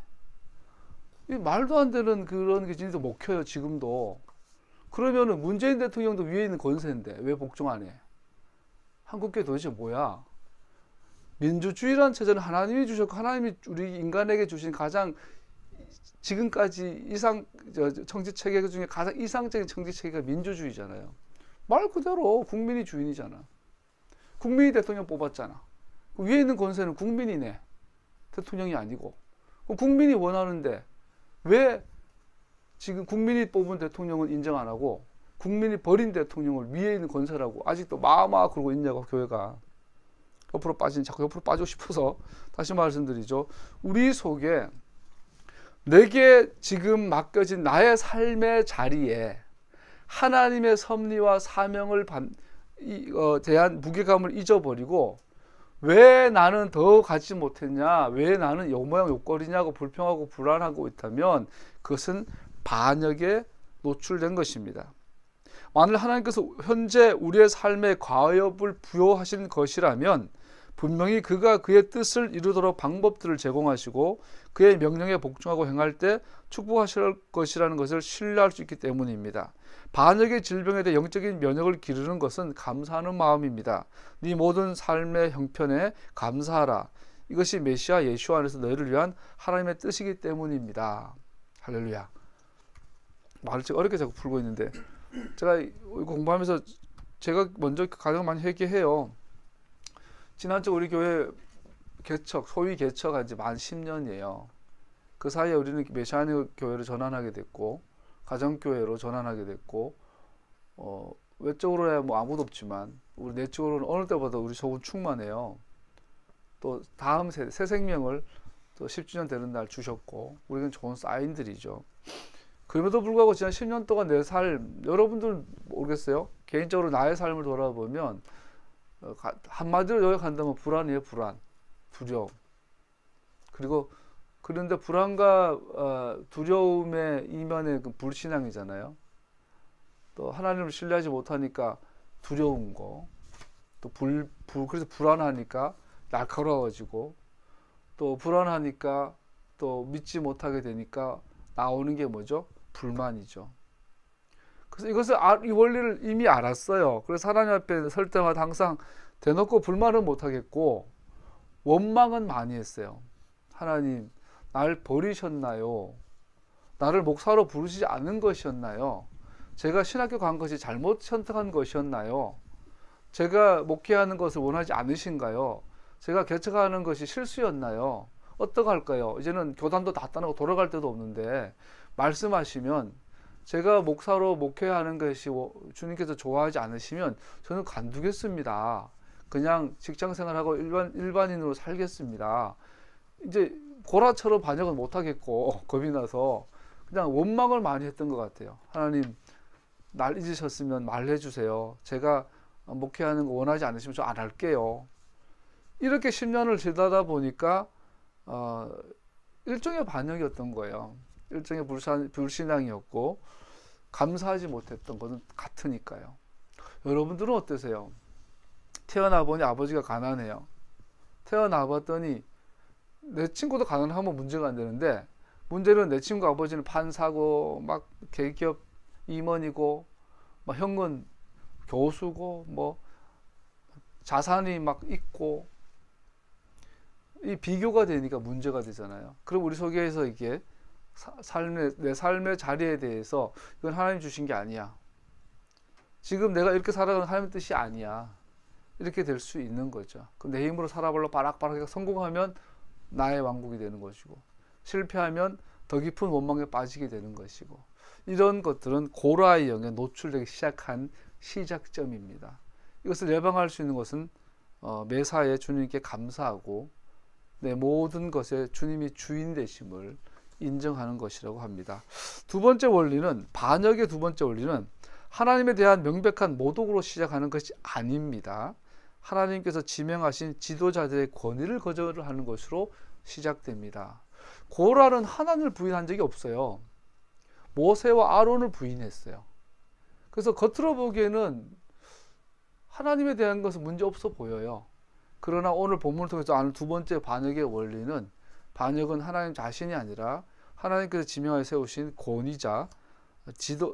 이 말도 안 되는 그런 게 진짜 먹혀요, 지금도. 그러면은 문재인 대통령도 위에 있는 권세인데 왜 복종 안 해? 한국계 도대체 뭐야? 민주주의란 체제는 하나님이 주셨고, 하나님이 우리 인간에게 주신 가장 지금까지 정치 체계 중에 가장 이상적인 정치 체계가 민주주의잖아요. 말 그대로 국민이 주인이잖아. 국민이 대통령 뽑았잖아. 위에 있는 권세는 국민이네. 대통령이 아니고. 국민이 원하는데 왜 지금 국민이 뽑은 대통령은 인정 안 하고 국민이 버린 대통령을 위에 있는 권세라고 아직도 마마 그러고 있냐고, 교회가. 자꾸 옆으로 빠지고 싶어서 다시 말씀드리죠. 우리 속에 내게 지금 맡겨진 나의 삶의 자리에 하나님의 섭리와 사명을 대한 무게감을 잊어버리고, 왜 나는 더 가지 못했냐, 왜 나는 요 모양 요꼴이냐고 불평하고 불안하고 있다면 그것은 반역에 노출된 것입니다. 만일 하나님께서 현재 우리의 삶에 과업을 부여하신 것이라면 분명히 그가 그의 뜻을 이루도록 방법들을 제공하시고 그의 명령에 복종하고 행할 때 축복하실 것이라는 것을 신뢰할 수 있기 때문입니다. 반역의 질병에 대해 영적인 면역을 기르는 것은 감사하는 마음입니다. 네 모든 삶의 형편에 감사하라. 이것이 메시아 예수 안에서 너희를 위한 하나님의 뜻이기 때문입니다. 할렐루야. 말을 제가 어렵게 자꾸 풀고 있는데, 제가 공부하면서 제가 먼저 가장 많이 회개해요. 지난주 우리 교회 소위 개척한 지 만 10년이에요. 그 사이에 우리는 메시아니 교회로 전환하게 됐고, 가정교회로 전환하게 됐고, 외적으로야 뭐 아무도 없지만 우리 내적으로는 어느 때보다 우리 속은 충만해요. 또 다음 새 생명을 또 10주년 되는 날 주셨고, 우리는 좋은 사인들이죠. 그럼에도 불구하고 지난 10년 동안 내 삶, 여러분들 모르겠어요? 개인적으로 나의 삶을 돌아보면 한마디로 요약한다면 불안이에요. 불안, 두려움. 그런데 불안과 두려움의 이면에 그 불신앙이잖아요. 또 하나님을 신뢰하지 못하니까 두려운 거, 또 그래서 불안하니까 날카로워지고, 또 불안하니까 또 믿지 못하게 되니까 나오는 게 뭐죠? 불만이죠. 그래서 이것을 이 원리를 이미 알았어요. 그래서 하나님 앞에 설 때마다 항상 대놓고 불만은 못하겠고 원망은 많이 했어요. 하나님, 날 버리셨나요? 나를 목사로 부르시지 않은 것이었나요? 제가 신학교 간 것이 잘못 선택한 것이었나요? 제가 목회하는 것을 원하지 않으신가요? 제가 개척하는 것이 실수였나요? 어떡할까요? 이제는 교단도 다 떠나고 돌아갈 데도 없는데 말씀하시면, 제가 목사로 목회하는 것이 주님께서 좋아하지 않으시면 저는 관두겠습니다. 그냥 직장생활하고 일반인으로 살겠습니다. 이제 고라처럼 반역은 못하겠고 겁이 나서 그냥 원망을 많이 했던 것 같아요. 하나님, 날 잊으셨으면 말해주세요. 제가 목회하는 거 원하지 않으시면 저 안 할게요. 이렇게 10년을 지나다 보니까 일종의 반역이었던 거예요. 일종의 불신앙이었고 감사하지 못했던 것은 같으니까요. 여러분들은 어떠세요? 태어나 보니 아버지가 가난해요. 태어나 봤더니 내 친구도 가난하면 문제가 안 되는데, 문제는 내 친구 아버지는 판사고 막 대기업 임원이고 막 형은 교수고 뭐 자산이 막 있고, 이 비교가 되니까 문제가 되잖아요. 그럼 우리 속에서 이게 내 삶의 자리에 대해서 이건 하나님 주신 게 아니야, 지금 내가 이렇게 살아가는 하나님의 뜻이 아니야, 이렇게 될 수 있는 거죠. 내 힘으로 살아보려 빠락빠락 성공하면 나의 왕국이 되는 것이고, 실패하면 더 깊은 원망에 빠지게 되는 것이고, 이런 것들은 고라의 영에 노출되기 시작한 시작점입니다. 이것을 예방할 수 있는 것은 매사에 주님께 감사하고 내 모든 것에 주님이 주인 되심을 인정하는 것이라고 합니다. 두 번째 원리는, 반역의 두 번째 원리는 하나님에 대한 명백한 모독으로 시작하는 것이 아닙니다. 하나님께서 지명하신 지도자들의 권위를 거절하는 것으로 시작됩니다. 고라는 하나님을 부인한 적이 없어요. 모세와 아론을 부인했어요. 그래서 겉으로 보기에는 하나님에 대한 것은 문제 없어 보여요. 그러나 오늘 본문을 통해서 아는 두 번째 반역의 원리는, 반역은 하나님 자신이 아니라 하나님께서 지명하여 세우신 권위자,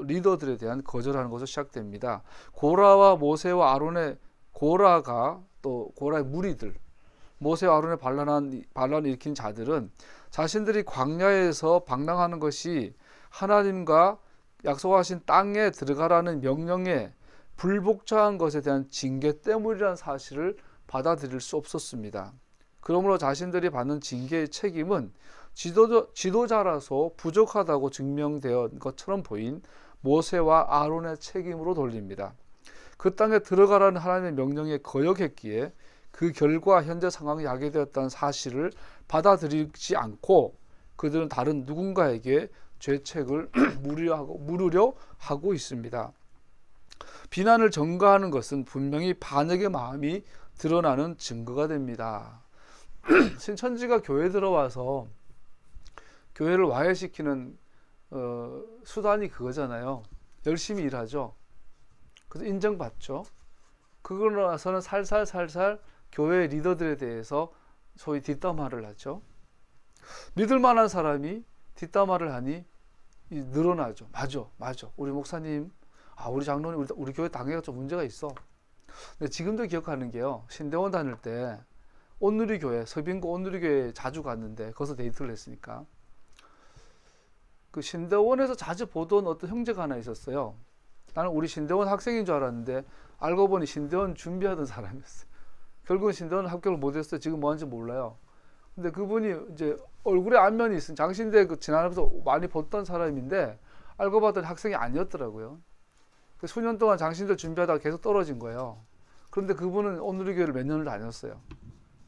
리더들에 대한 거절하는 것으로 시작됩니다. 고라와 모세와 아론의, 고라가 또 고라의 무리들, 모세와 아론의 반란을 일으킨 자들은 자신들이 광야에서 방랑하는 것이 하나님과 약속하신 땅에 들어가라는 명령에 불복종한 것에 대한 징계 때문이라는 사실을 받아들일 수 없었습니다. 그러므로 자신들이 받는 징계의 책임은 지도자라서 부족하다고 증명되어 것처럼 보인 모세와 아론의 책임으로 돌립니다. 그 땅에 들어가라는 하나님의 명령에 거역했기에 그 결과 현재 상황이 야기되었다는 사실을 받아들이지 않고 그들은 다른 누군가에게 죄책을 물으려 하고 있습니다. 비난을 전가하는 것은 분명히 반역의 마음이 드러나는 증거가 됩니다. 신천지가 교회에 들어와서 교회를 와해시키는 수단이 그거잖아요. 열심히 일하죠. 그래서 인정받죠. 그러고 나서는 살살 교회 리더들에 대해서 소위 뒷담화를 하죠. 믿을 만한 사람이 뒷담화를 하니 늘어나죠. 맞아. 우리 목사님, 우리 장로님, 우리 교회 당회가 좀 문제가 있어. 근데 지금도 기억하는 게요. 신대원 다닐 때 온누리교회, 서빙고 온누리교회 자주 갔는데 거기서 데이트를 했으니까 그 신대원에서 자주 보던 어떤 형제가 하나 있었어요. 나는 우리 신대원 학생인 줄 알았는데 알고 보니 신대원 준비하던 사람이었어요. 결국은 신대원 합격을 못했어요. 지금 뭐 하는지 몰라요. 근데 그분이 이제 얼굴에 안면이 있은 장신대 지나면서 많이 봤던 사람인데 알고 봤더니 학생이 아니었더라고요. 수년 동안 장신대 준비하다가 계속 떨어진 거예요. 그런데 그분은 온누리교회를 몇 년을 다녔어요.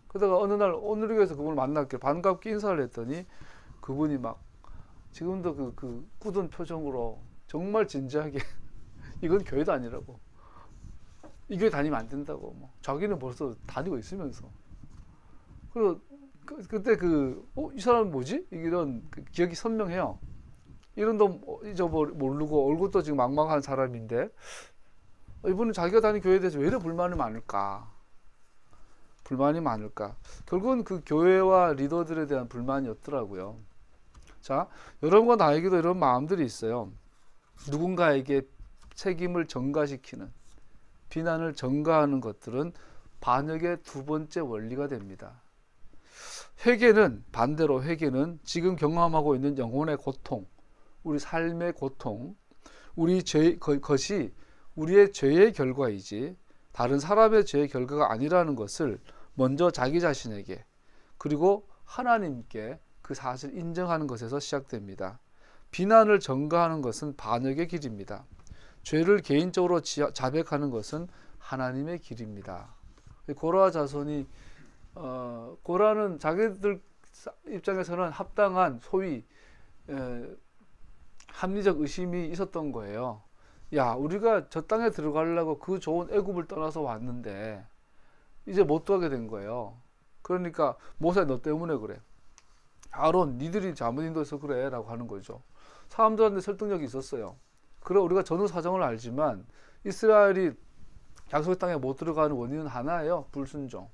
그러다가 어느 날 온누리교회에서 그분을 만났길래 반갑게 인사를 했더니 그분이 막 지금도 그 굳은 표정으로 정말 진지하게 이건 교회도 아니라고, 이 교회 다니면 안 된다고, 뭐 자기는 벌써 다니고 있으면서. 그리고 그때 이 사람은 뭐지? 이런 기억이 선명해요. 이름도 모르고 얼굴도 지금 망망한 사람인데 이분은 자기가 다니는 교회에 대해서 왜 이렇게 불만이 많을까? 결국은 그 교회와 리더들에 대한 불만이었더라고요. 자, 여러분과 나에게도 이런 마음들이 있어요. 누군가에게 책임을 전가시키는, 비난을 전가하는 것들은 반역의 두 번째 원리가 됩니다. 반대로 회개는 지금 경험하고 있는 영혼의 고통, 우리 삶의 고통, 그것이 우리의 죄의 결과이지 다른 사람의 죄의 결과가 아니라는 것을 먼저 자기 자신에게 그리고 하나님께 그 사실을 인정하는 것에서 시작됩니다. 비난을 전가하는 것은 반역의 길입니다. 죄를 개인적으로 자백하는 것은 하나님의 길입니다. 고라와 자손이 고라는 자기들 입장에서는 합당한 소위 합리적 의심이 있었던 거예요. 야, 우리가 저 땅에 들어가려고 그 좋은 애굽을 떠나서 왔는데 이제 못 가게 된 거예요. 그러니까 모세, 너 때문에 그래. 아론, 니들이 잘못 인도해서 그래 라고 하는 거죠. 사람들한테 설득력이 있었어요. 그래, 우리가 전후 사정을 알지만 이스라엘이 약속의 땅에 못 들어가는 원인은 하나예요. 불순종.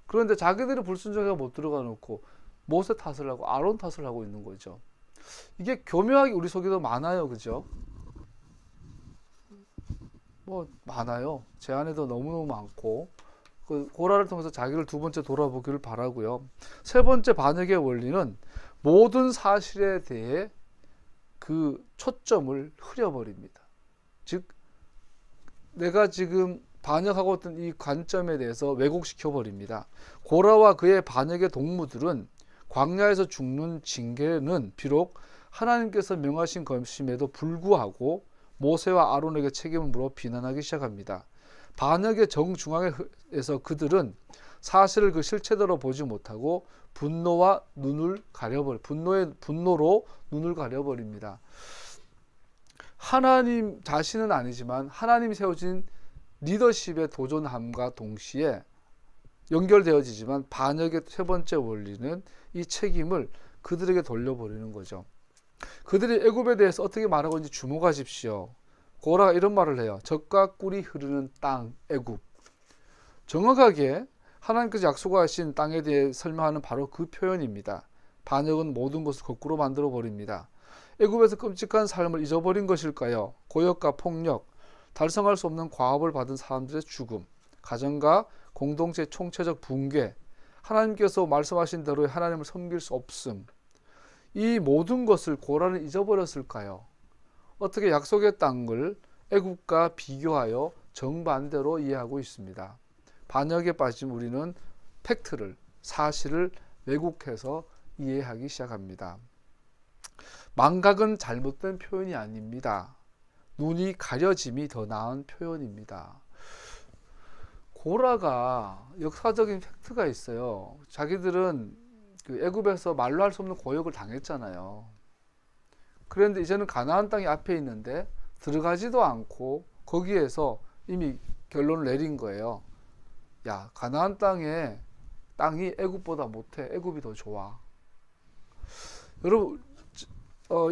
그런데 자기들이 불순종해서 못 들어가 놓고 모세 탓을 하고 아론 탓을 하고 있는 거죠. 이게 교묘하게 우리 속에도 많아요. 그죠? 뭐 많아요. 제 안에도 너무너무 많고, 그 고라를 통해서 자기를 두 번째 돌아보기를 바라고요. 세 번째 반역의 원리는 모든 사실에 대해 그 초점을 흐려버립니다. 즉 내가 지금 반역하고 있던 이 관점에 대해서 왜곡시켜 버립니다. 고라와 그의 반역의 동무들은 광야에서 죽는 징계는 비록 하나님께서 명하신 것임에도 불구하고 모세와 아론에게 책임을 물어 비난하기 시작합니다. 반역의 정중앙에서 그들은 사실을 그 실체대로 보지 못하고 분노로 눈을 가려버립니다. 하나님 자신은 아니지만 하나님이 세워진 리더십의 도전함과 동시에 연결되어지지만 반역의 세 번째 원리는 이 책임을 그들에게 돌려버리는 거죠. 그들이 애굽에 대해서 어떻게 말하고 있는지 주목하십시오. 고라가 이런 말을 해요. 젖과 꿀이 흐르는 땅 애굽. 정확하게 하나님께서 약속하신 땅에 대해 설명하는 바로 그 표현입니다. 반역은 모든 것을 거꾸로 만들어 버립니다. 애굽에서 끔찍한 삶을 잊어버린 것일까요? 고역과 폭력, 달성할 수 없는 과업을 받은 사람들의 죽음, 가정과 공동체의 총체적 붕괴, 하나님께서 말씀하신 대로 하나님을 섬길 수 없음, 이 모든 것을 고라는 잊어버렸을까요? 어떻게 약속의 땅을 애굽과 비교하여 정반대로 이해하고 있습니다. 반역에 빠진 우리는 팩트를, 사실을 왜곡해서 이해하기 시작합니다. 망각은 잘못된 표현이 아닙니다. 눈이 가려짐이 더 나은 표현입니다. 고라가 역사적인 팩트가 있어요. 자기들은 그 애굽에서 말로 할 수 없는 고역을 당했잖아요. 그런데 이제는 가나안 땅이 앞에 있는데 들어가지도 않고 거기에서 이미 결론을 내린 거예요. 야, 가나안 땅이 애굽보다 못해. 애굽이 더 좋아. 여러분,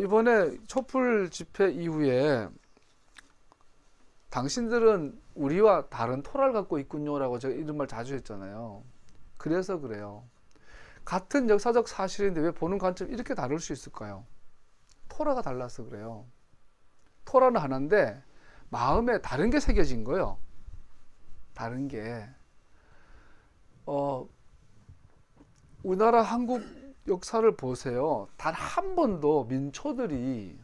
이번에 촛불 집회 이후에 당신들은 우리와 다른 토라를 갖고 있군요 라고 제가 이런 말 자주 했잖아요. 그래서 그래요. 같은 역사적 사실인데 왜 보는 관점이 이렇게 다를 수 있을까요? 토라가 달라서 그래요. 토라는 하나인데 마음에 다른 게 새겨진 거예요. 다른 게. 우리나라 한국 역사를 보세요. 단 한 번도 민초들이,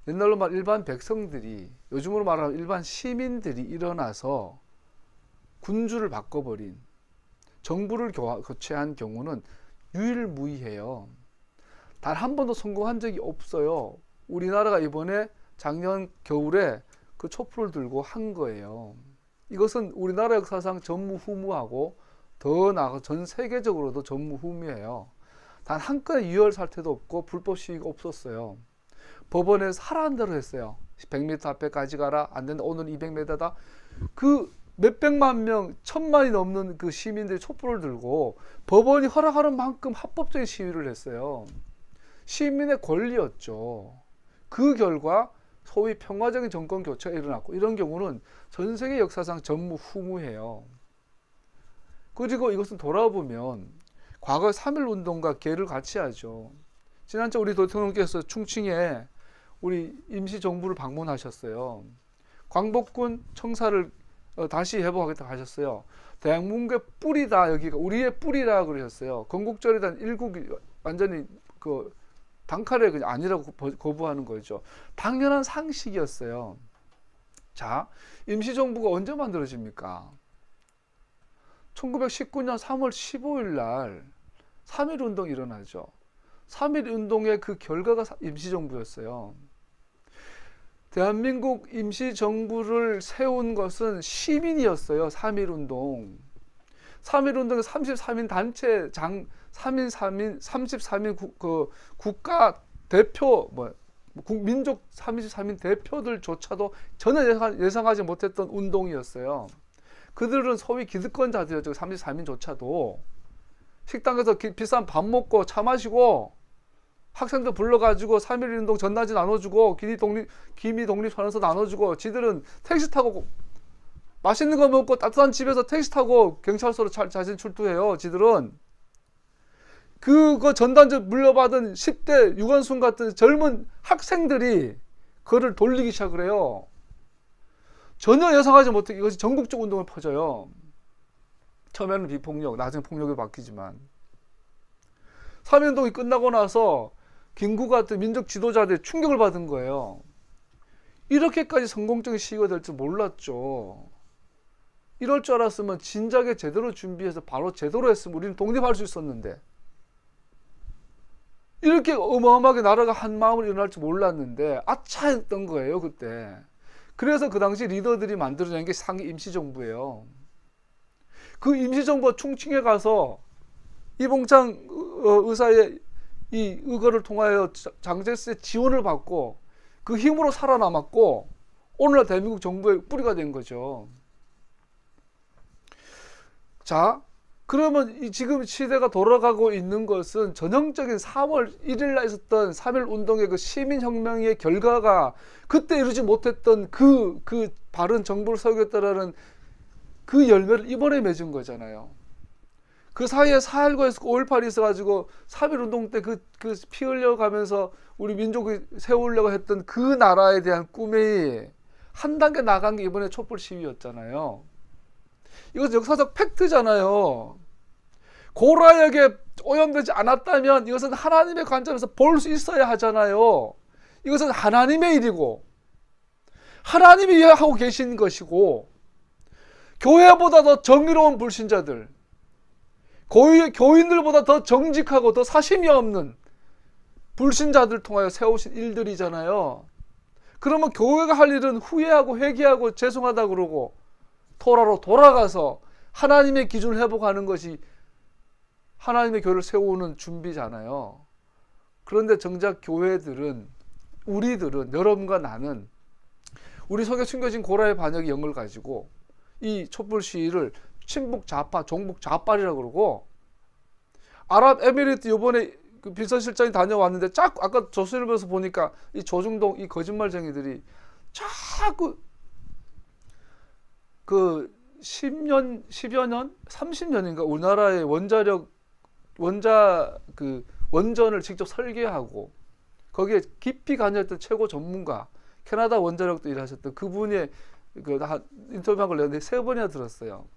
옛날로 말 일반 백성들이, 요즘으로 말하면 일반 시민들이 일어나서 군주를 바꿔버린, 정부를 교체한 경우는 유일무이해요. 단 한 번도 성공한 적이 없어요. 우리나라가 이번에 작년 겨울에 그 촛불을 들고 한 거예요. 이것은 우리나라 역사상 전무후무하고 더 나아가 전 세계적으로도 전무후무해요. 단 한 건의 유혈 사태도 없고 불법 시위가 없었어요. 법원에서 하라는 대로 했어요. 100m 앞에까지 가라. 안 된다. 오늘 200m다. 그 몇백만 명, 1000만이 넘는 그 시민들이 촛불을 들고 법원이 허락하는 만큼 합법적인 시위를 했어요. 시민의 권리였죠. 그 결과 소위 평화적인 정권 교체가 일어났고, 이런 경우는 전 세계 역사상 전무후무해요. 그리고 이것은 돌아보면 과거 3.1운동과 계를 같이 하죠. 지난주 우리 대통령께서 충칭에 우리 임시정부를 방문하셨어요. 광복군 청사를 다시 회복하겠다고 하셨어요. 대한민국의 뿌리다, 여기가 우리의 뿌리라 그러셨어요. 건국절에 대한 일국이 완전히 그 단칼에 그냥 아니라고 거부하는 거죠. 당연한 상식이었어요. 자, 임시정부가 언제 만들어집니까? 1919년 3월 15일 날 3.1운동이 일어나죠. 3.1운동의 그 결과가 임시정부였어요. 대한민국 임시정부를 세운 것은 시민이었어요. 3.1운동. 3.1운동의 33인 단체 33인 그 국가 대표, 민족 33인 대표들조차도 전혀 예상하지 못했던 운동이었어요. 그들은 소위 기득권자들이었죠. 33인조차도. 식당에서 비싼 밥 먹고 차 마시고 학생들 불러가지고 3.1운동 전단지 나눠주고 기미 독립선언서 나눠주고, 지들은 택시 타고 맛있는 거 먹고 따뜻한 집에서 택시 타고 경찰서로 자신 출두해요. 지들은 그거 전단지 물려받은 10대 유관순 같은 젊은 학생들이 그거를 돌리기 시작을 해요. 전혀 예상하지 못해 이것이 전국적 운동을 퍼져요. 처음에는 비폭력, 나중에 폭력이 바뀌지만 3.1운동이 끝나고 나서 김구 같은 민족 지도자들이 충격을 받은 거예요. 이렇게까지 성공적인 시기가 될 줄 몰랐죠. 이럴 줄 알았으면 진작에 제대로 준비해서 바로 제대로 했으면 우리는 독립할 수 있었는데, 이렇게 어마어마하게 나라가 한 마음으로 일어날 줄 몰랐는데 아차 했던 거예요 그때. 그래서 그 당시 리더들이 만들어낸 게 상위 임시정부예요. 그 임시정부가 충칭에 가서 이봉창 의사의 이 의거를 통하여 장제스의 지원을 받고 그 힘으로 살아남았고 오늘날 대한민국 정부의 뿌리가 된 거죠. 자, 그러면 지금 시대가 돌아가고 있는 것은 전형적인 3월 1일 날 있었던 3.1 운동의 그 시민혁명의 결과가 그때 이루지 못했던 그 바른 정부를 세우겠다라는 그 열매를 이번에 맺은 거잖아요. 그 사이에 4.19 있었고 5.18이 있어가지고 3.1 운동 때 그 피 흘려가면서 우리 민족이 세우려고 했던 그 나라에 대한 꿈이 한 단계 나간 게 이번에 촛불 시위였잖아요. 이것은 역사적 팩트잖아요. 고라역에 오염되지 않았다면 이것은 하나님의 관점에서 볼 수 있어야 하잖아요. 이것은 하나님의 일이고 하나님이 하고 계신 것이고 교회보다 더 정의로운 불신자들, 교인들보다 더 정직하고 더 사심이 없는 불신자들 통하여 세우신 일들이잖아요. 그러면 교회가 할 일은 후회하고 회개하고 죄송하다 그러고 토라로 돌아가서 하나님의 기준을 회복하는 것이 하나님의 교회를 세우는 준비잖아요. 그런데 정작 교회들은, 우리들은, 여러분과 나는 우리 속에 숨겨진 고라의 반역의 영을 가지고 이 촛불 시위를 친북 좌파, 종북 좌빨이라고 그러고, 아랍에미리트 요번에 그 비서실장이 다녀왔는데 아까 조선일보에서 보니까 이 조중동 이 거짓말쟁이들이 자꾸 그 10여 년, 30년인가 우리나라의 원전을 직접 설계하고 거기에 깊이 관여했던 최고 전문가, 캐나다 원자력도 일하셨던 그분의 인터뷰한 걸 내가 3번이나 들었어요.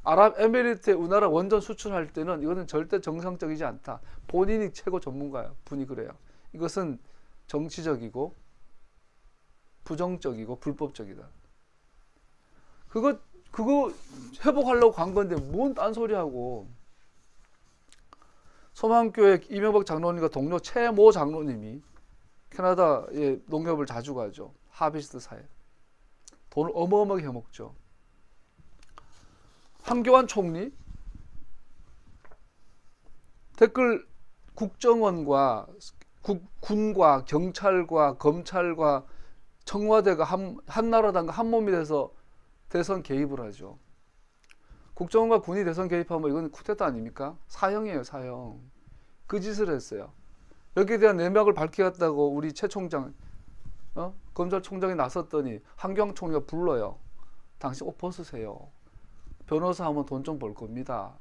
아랍에미리트에 우리나라 원전 수출할 때는 이것은 절대 정상적이지 않다. 본인이 최고 전문가예요. 분이 그래요. 이것은 정치적이고 부정적이고 불법적이다. 그거 회복하려고 간 건데 뭔 딴소리하고. 소망교회 이명박 장로님과 동료 최모 장로님이 캐나다에 농협을 자주 가죠. 하비스트 사회. 돈을 어마어마하게 해먹죠. 한교안 총리 댓글 국정원과 군과 경찰과 검찰과 청와대가 한나라당과 한몸이 돼서 대선 개입을 하죠. 국정원과 군이 대선 개입하면 이건 쿠데타 아닙니까? 사형이에요, 사형. 그 짓을 했어요. 여기에 대한 내막을 밝히겠다고 우리 최 총장, 검찰총장이 나섰더니 한교안 총리가 불러요. 당신 옷 벗으세요. 변호사 하면 돈 좀 벌 겁니다.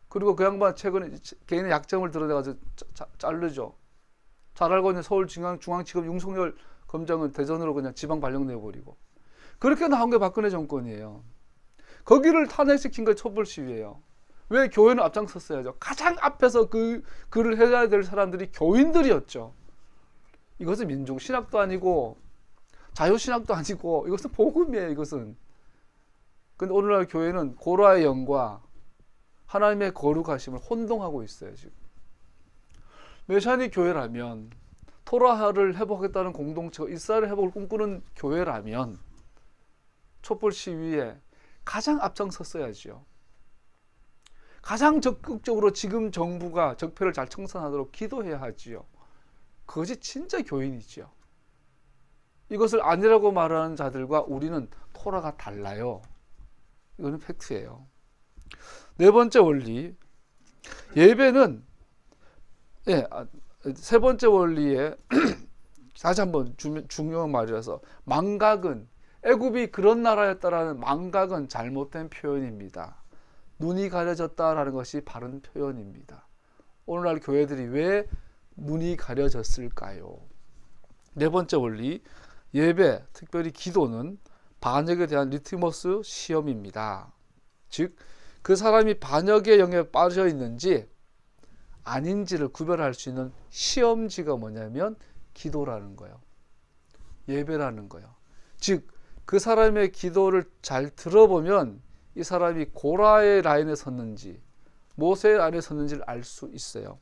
그리고 그 양반 최근에 개인의 약점을 드러내가지고 자르죠. 잘 알고 있는 서울중앙지검 윤석열 검장은 대전으로 그냥 지방 발령내버리고. 그렇게 나온 게 박근혜 정권이에요. 거기를 탄핵시킨 게 촛불 시위예요. 왜? 교회는 앞장섰어야죠. 가장 앞에서 그를 해야 될 사람들이 교인들이었죠. 이것은 민중신학도 아니고 자유신학도 아니고 이것은 복음이에요. 이것은. 근데 오늘날 교회는 고라의 영과 하나님의 거룩하심을 혼동하고 있어요. 지금. 메시아닉 교회라면, 토라를 회복하겠다는 공동체가 이스라엘 회복을 꿈꾸는 교회라면 촛불 시위에 가장 앞장섰어야죠. 가장 적극적으로 지금 정부가 적폐를 잘 청산하도록 기도해야 하지요. 그것이 진짜 교인이지요. 이것을 아니라고 말하는 자들과 우리는 토라가 달라요. 이거는 팩트예요. 4번째 원리, 예배는 3번째 원리에 다시 한번 중요한 말이라서 망각은, 애굽이 그런 나라였다라는 망각은 잘못된 표현입니다. 눈이 가려졌다라는 것이 바른 표현입니다. 오늘날 교회들이 왜 눈이 가려졌을까요? 4번째 원리, 예배, 특별히 기도는 반역에 대한 리트머스 시험입니다. 즉, 그 사람이 반역의 영에 빠져 있는지 아닌지를 구별할 수 있는 시험지가 뭐냐면 기도라는 거예요. 예배라는 거예요. 즉, 그 사람의 기도를 잘 들어보면 이 사람이 고라의 라인에 섰는지 모세의 라인에 섰는지를 알 수 있어요.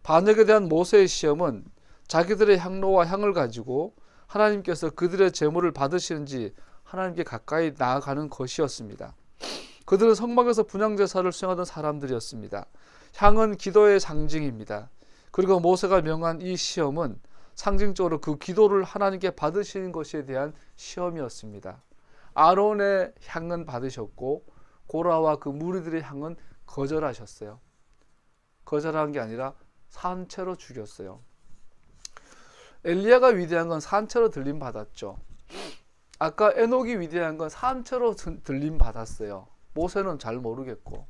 반역에 대한 모세의 시험은 자기들의 향로와 향을 가지고 하나님께서 그들의 제물을 받으시는지 하나님께 가까이 나아가는 것이었습니다. 그들은 성막에서 분향제사를 수행하던 사람들이었습니다. 향은 기도의 상징입니다. 그리고 모세가 명한 이 시험은 상징적으로 그 기도를 하나님께 받으시는 것에 대한 시험이었습니다. 아론의 향은 받으셨고 고라와 그 무리들의 향은 거절하셨어요. 거절한 게 아니라 산채로 죽였어요. 엘리야가 위대한 건 산채로 들림 받았죠. 아까 에녹이 위대한 건 산채로 들림 받았어요. 모세는 잘 모르겠고.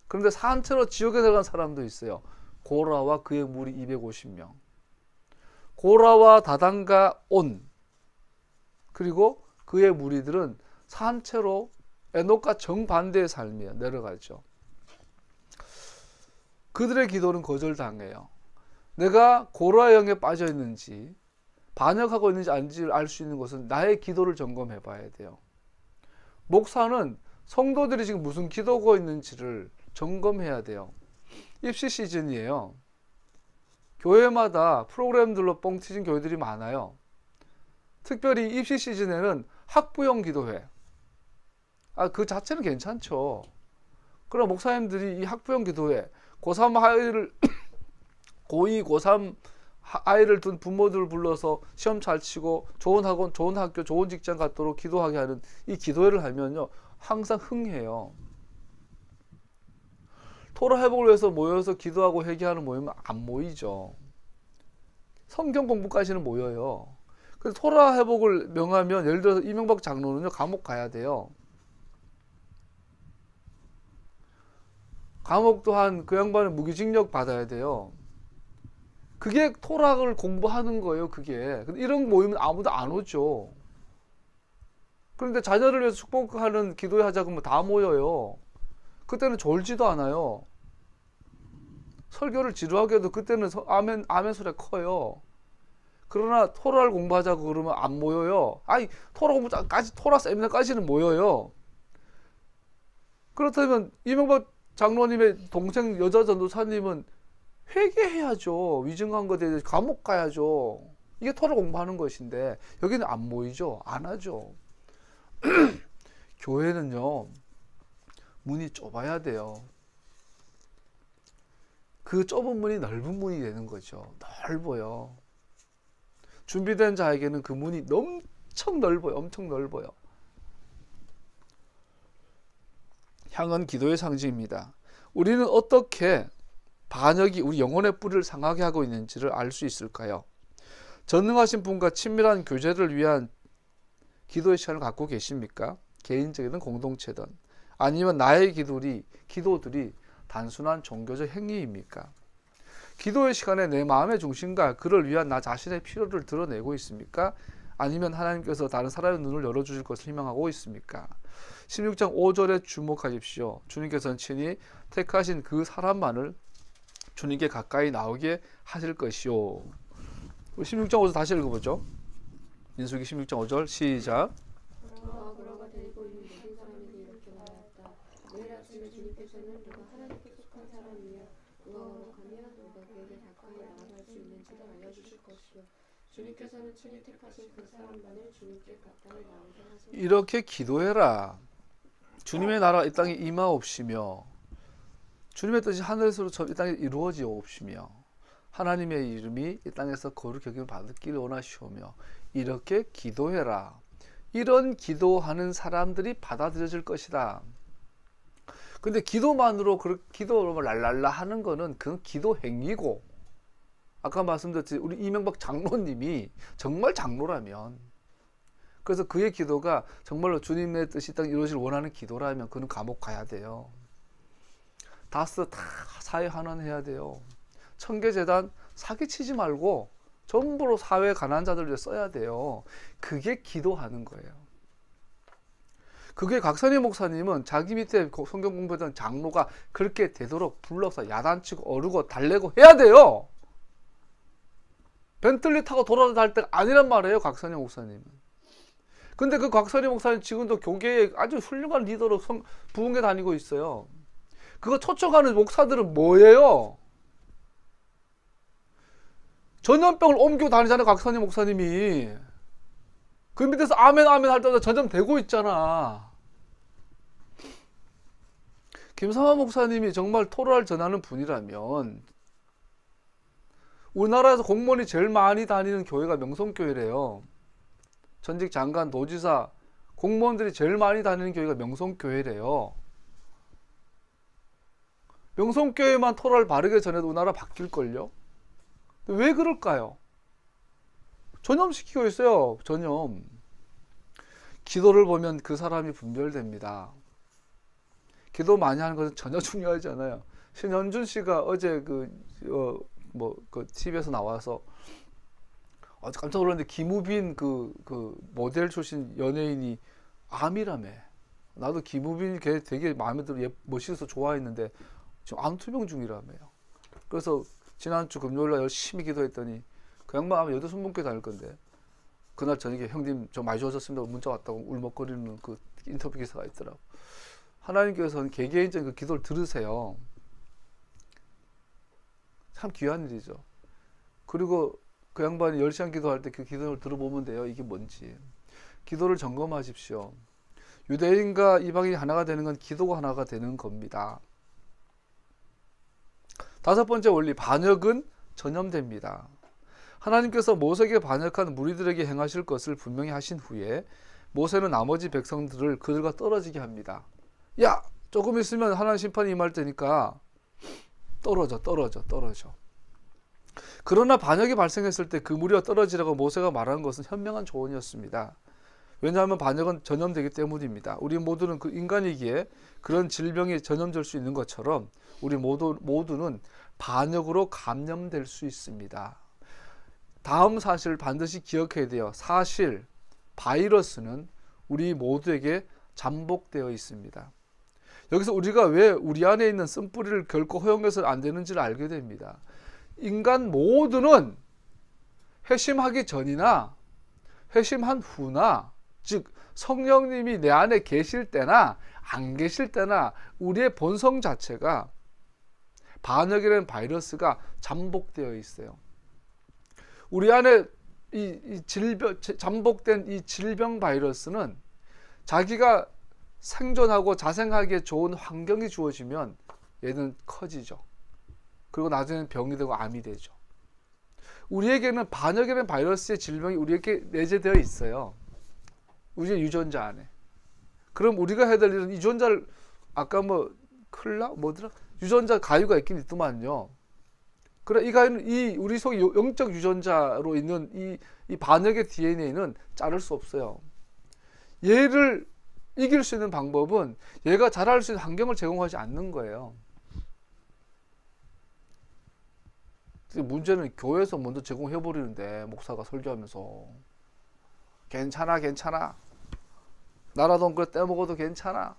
그런데 산채로 지옥에 들어간 사람도 있어요. 고라와 그의 무리 250명. 고라와 다단과 온 그리고 그의 무리들은 산채로 에녹과 정반대의 삶이에요. 내려가죠. 그들의 기도는 거절당해요. 내가 고라의 영에 빠져 있는지 반역하고 있는지 아닌지를 알 수 있는 것은 나의 기도를 점검해 봐야 돼요. 목사는 성도들이 지금 무슨 기도하고 있는지를 점검해야 돼요. 입시 시즌이에요. 교회마다 프로그램들로 뻥 튀진 교회들이 많아요. 특별히 입시 시즌에는 학부형 기도회. 그 자체는 괜찮죠. 그럼 목사님들이 이 학부형 기도회, 고3 아이를 고2, 고3 아이를 둔 부모들을 불러서 시험 잘 치고 좋은 학원, 좋은 학교, 좋은 직장 갖도록 기도하게 하는 이 기도회를 하면요, 항상 흥해요. 토라 회복을 위해서 모여서 기도하고 회개하는 모임은 안 모이죠. 성경 공부까지는 모여요. 근데 토라 회복을 명하면 예를 들어서 이명박 장로는요, 감옥 가야 돼요. 감옥 또한 그 양반은 무기징역 받아야 돼요. 그게 토락을 공부하는 거예요, 그게. 근데 이런 모임은 아무도 안 오죠. 그런데 자녀를 위해서 축복하는 기도회 하자 그러면 다 모여요. 그때는 졸지도 않아요. 설교를 지루하게 해도 그때는 아멘 소리가 커요. 그러나 토라를 공부하자고 그러면 안 모여요. 아니, 토라 공부까지, 토라 세미나까지는 모여요. 그렇다면 이명박 장로님의 동생 여자 전도사님은 회개해야죠. 위증한 것에 대해서 감옥 가야죠. 이게 토라 공부하는 것인데 여기는 안 모이죠. 안 하죠. 교회는요, 문이 좁아야 돼요. 그 좁은 문이 넓은 문이 되는 거죠. 넓어요. 준비된 자에게는 그 문이 엄청 넓어요. 엄청 넓어요. 향은 기도의 상징입니다. 우리는 어떻게 반역이 우리 영혼의 뿌리를 상하게 하고 있는지를 알 수 있을까요? 전능하신 분과 친밀한 교제를 위한 기도의 시간을 갖고 계십니까? 개인적이든 공동체든. 아니면 나의 기도들이 단순한 종교적 행위입니까? 기도의 시간에 내 마음의 중심과 그를 위한 나 자신의 필요를 드러내고 있습니까? 아니면 하나님께서 다른 사람의 눈을 열어주실 것을 희망하고 있습니까? 16장 5절에 주목하십시오. 주님께서는 친히 택하신 그 사람만을 주님께 가까이 나오게 하실 것이요. 16장 5절 다시 읽어보죠. 민수기 16장 5절 시작. 그러가 데리고 있는 모든 사람에게 이렇게 말하였다. 내일 아침에 주님께서는 누가 하나님께 속한 사람이며 누가 거룩하며 누가 그에게 가까이 나아갈 수 있는지를 알려주실 것이요. 주님께서는 친히 택하신 그 사람만을 주님께 가까이 나오게 하실 것이요. 이렇게 기도해라. 주님의 나라 이 땅에 임하옵시며 주님의 뜻이 하늘에서 이 땅에 이루어지옵시며 하나님의 이름이 이 땅에서 거룩히 여김을 받기를 원하시오며 이렇게 기도해라. 이런 기도하는 사람들이 받아들여질 것이다. 근데 기도만으로 기도로 랄랄라 하는 거는 그건 기도 행위고, 아까 말씀드렸듯이 우리 이명박 장로님이 정말 장로라면, 그래서 그의 기도가 정말로 주님의 뜻이 딱 이루어지길 원하는 기도라면 그는 감옥 가야 돼요. 다스 다 사회 환원해야 돼요. 청계재단 사기치지 말고 전부로 사회 가난한 자들을 위해 써야 돼요. 그게 기도하는 거예요. 그게 각선희 목사님은 자기 밑에 성경 공부했던 장로가 그렇게 되도록 불러서 야단치고 어르고 달래고 해야 돼요. 벤틀리 타고 돌아다닐 때가 아니란 말이에요, 각선희 목사님은. 근데 그 각선희 목사님 지금도 교계에 아주 훌륭한 리더로 부흥회 다니고 있어요. 그거 초청하는 목사들은 뭐예요? 전염병을 옮기고 다니잖아요, 곽선임 목사님이. 그 밑에서 아멘 아멘 할 때마다 전염되고 있잖아. 김삼화 목사님이 정말 토라를 전하는 분이라면, 우리나라에서 공무원이 제일 많이 다니는 교회가 명성교회래요. 전직 장관, 도지사, 공무원들이 제일 많이 다니는 교회가 명성교회래요. 명성교회만 토라를 바르게 전해도 우리나라 바뀔걸요? 왜 그럴까요? 전염시키고 있어요. 전염. 기도를 보면 그 사람이 분별됩니다. 기도 많이 하는 것은 전혀 중요하지 않아요. 신현준 씨가 어제 그 TV에서 나와서 깜짝 놀랐는데, 김우빈 그 모델 출신 연예인이 암이라며. 나도 김우빈 걔 되게 마음에 들어, 멋있어서 좋아했는데 지금 암 투병 중이라며요. 그래서 지난주 금요일날 열심히 기도했더니, 그 양반 아마 여도순문교회 다닐 건데, 그날 저녁에 형님 저 많이 좋아졌습니다 문자 왔다고 울먹거리는 그 인터뷰 기사가 있더라고. 하나님께서는 개개인적인 그 기도를 들으세요. 참 귀한 일이죠. 그리고 그 양반이 10시간 기도할 때 그 기도를 들어보면 돼요. 이게 뭔지. 기도를 점검하십시오. 유대인과 이방인이 하나가 되는 건 기도가 하나가 되는 겁니다. 5번째 원리, 반역은 전염됩니다. 하나님께서 모세에게 반역한 무리들에게 행하실 것을 분명히 하신 후에 모세는 나머지 백성들을 그들과 떨어지게 합니다. 야, 조금 있으면 하나님 심판이 임할 테니까 떨어져. 그러나 반역이 발생했을 때 그 무리와 떨어지라고 모세가 말한 것은 현명한 조언이었습니다. 왜냐하면 반역은 전염되기 때문입니다. 우리 모두는 그 인간이기에 그런 질병이 전염될 수 있는 것처럼 우리 모두는 반역으로 감염될 수 있습니다. 다음 사실을 반드시 기억해야 돼요. 사실, 바이러스는 우리 모두에게 잠복되어 있습니다. 여기서 우리가 왜 우리 안에 있는 쓴뿌리를 결코 허용해서는 안 되는지를 알게 됩니다. 인간 모두는 회심하기 전이나 회심한 후나, 즉 성령님이 내 안에 계실 때나 안 계실 때나 우리의 본성 자체가 반역이라는 바이러스가 잠복되어 있어요. 우리 안에 이 질병, 잠복된 이 질병 바이러스는 자기가 생존하고 자생하기에 좋은 환경이 주어지면 얘는 커지죠. 그리고 나중에는 병이 되고 암이 되죠. 우리에게는 반역이라는 바이러스의 질병이 우리에게 내재되어 있어요. 우리의 유전자 안에. 그럼 우리가 해야 될 일은 이 유전자를, 아까 뭐더라? 유전자 가위가 있긴 있더만요. 그래, 이 가위는 우리 속의 영적 유전자로 있는 이 반역의 DNA는 자를 수 없어요. 얘를 이길 수 있는 방법은 얘가 자랄 수 있는 환경을 제공하지 않는 거예요. 문제는 교회에서 먼저 제공해버리는데, 목사가 설교하면서 괜찮아 나라 돈 그래 떼먹어도 괜찮아.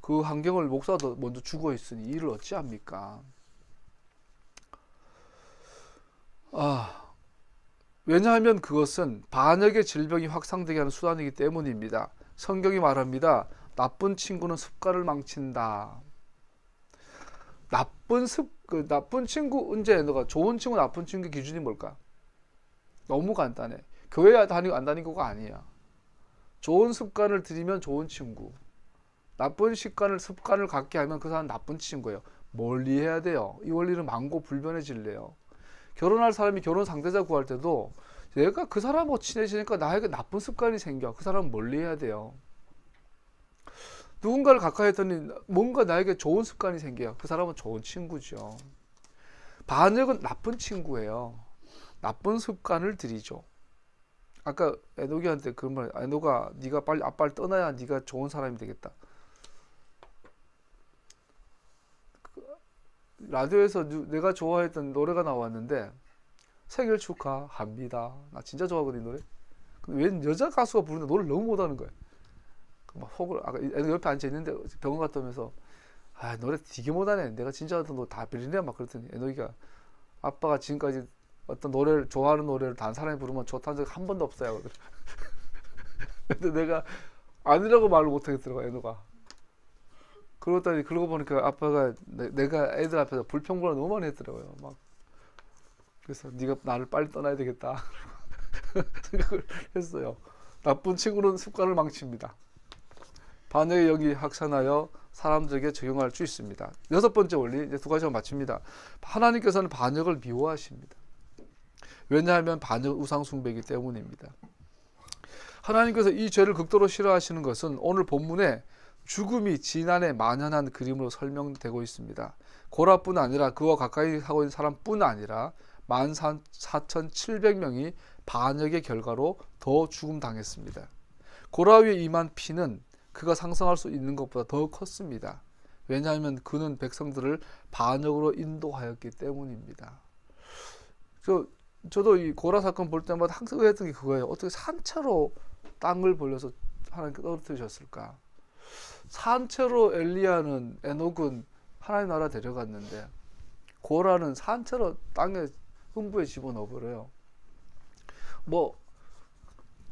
그 환경을 목사도 먼저 주고 있으니 이를 어찌합니까? 왜냐하면 그것은 반역의 질병이 확산되게 하는 수단이기 때문입니다. 성경이 말합니다. 나쁜 친구는 습관을 망친다. 나쁜 친구, 언제 너가 좋은 친구, 나쁜 친구의 기준이 뭘까? 너무 간단해. 교회 다니고 안 다니고가 아니야. 좋은 습관을 들이면 좋은 친구, 나쁜 습관을 갖게 하면 그 사람은 나쁜 친구예요. 멀리 해야 돼요. 이 원리는 만고불변해질래요. 결혼할 사람이 결혼 상대자 구할 때도 얘가 그 사람하고 친해지니까 나에게 나쁜 습관이 생겨. 그 사람은 멀리 해야 돼요. 누군가를 가까이 했더니 뭔가 나에게 좋은 습관이 생겨요. 그 사람은 좋은 친구죠. 반역은 나쁜 친구예요. 나쁜 습관을 들이죠. 아까 에녹이한테 그 말, 에녹아 네가 빨리 아빠를 떠나야 네가 좋은 사람이 되겠다. 라디오에서 내가 좋아했던 노래가 나왔는데, 생일 축하합니다. 나 진짜 좋아하거든 이 노래. 근데 웬 여자 가수가 부르는데 노래를 너무 못하는 거야. 막 속을, 아까 애들 옆에 앉아 있는데 병원 갔다 오면서 노래 되게 못하네. 내가 진짜 어떤 노래 다 빌리네 막 그랬더니 애노이가 아빠가 지금까지 어떤 노래를 좋아하는 노래를 다른 사람이 부르면 좋다는 적 한 번도 없어요. 근데 내가 아니라고 말을 못하겠더라고 애노가. 그러고 보니까 아빠가 내가 애들 앞에서 불평불만 너무 많이 했더라고요. 막 그래서 네가 나를 빨리 떠나야 되겠다 생각을 했어요. 나쁜 친구는 습관을 망칩니다. 반역의 영이 확산하여 사람들에게 적용할 수 있습니다. 6번째 원리, 이제 2가지만 마칩니다. 하나님께서는 반역을 미워하십니다. 왜냐하면 반역 우상 숭배이기 때문입니다. 하나님께서 이 죄를 극도로 싫어하시는 것은 오늘 본문에 죽음이 지난해 만연한 그림으로 설명되고 있습니다. 고라뿐 아니라 그와 가까이 하고 있는 사람뿐 아니라 14,700명이 반역의 결과로 더 죽음 당했습니다. 고라 위에 임한 피는 그가 상상할 수 있는 것보다 더 컸습니다. 왜냐하면 그는 백성들을 반역으로 인도하였기 때문입니다. 저도 이 고라 사건 볼 때마다 항상 의아했던 게 그거예요. 어떻게 산채로 땅을 벌려서 하나님께 떨어뜨리셨을까? 산채로 엘리야는 에녹은 하나님 나라 데려갔는데 고라는 산채로 땅에 흠부에 집어넣어버려요. 뭐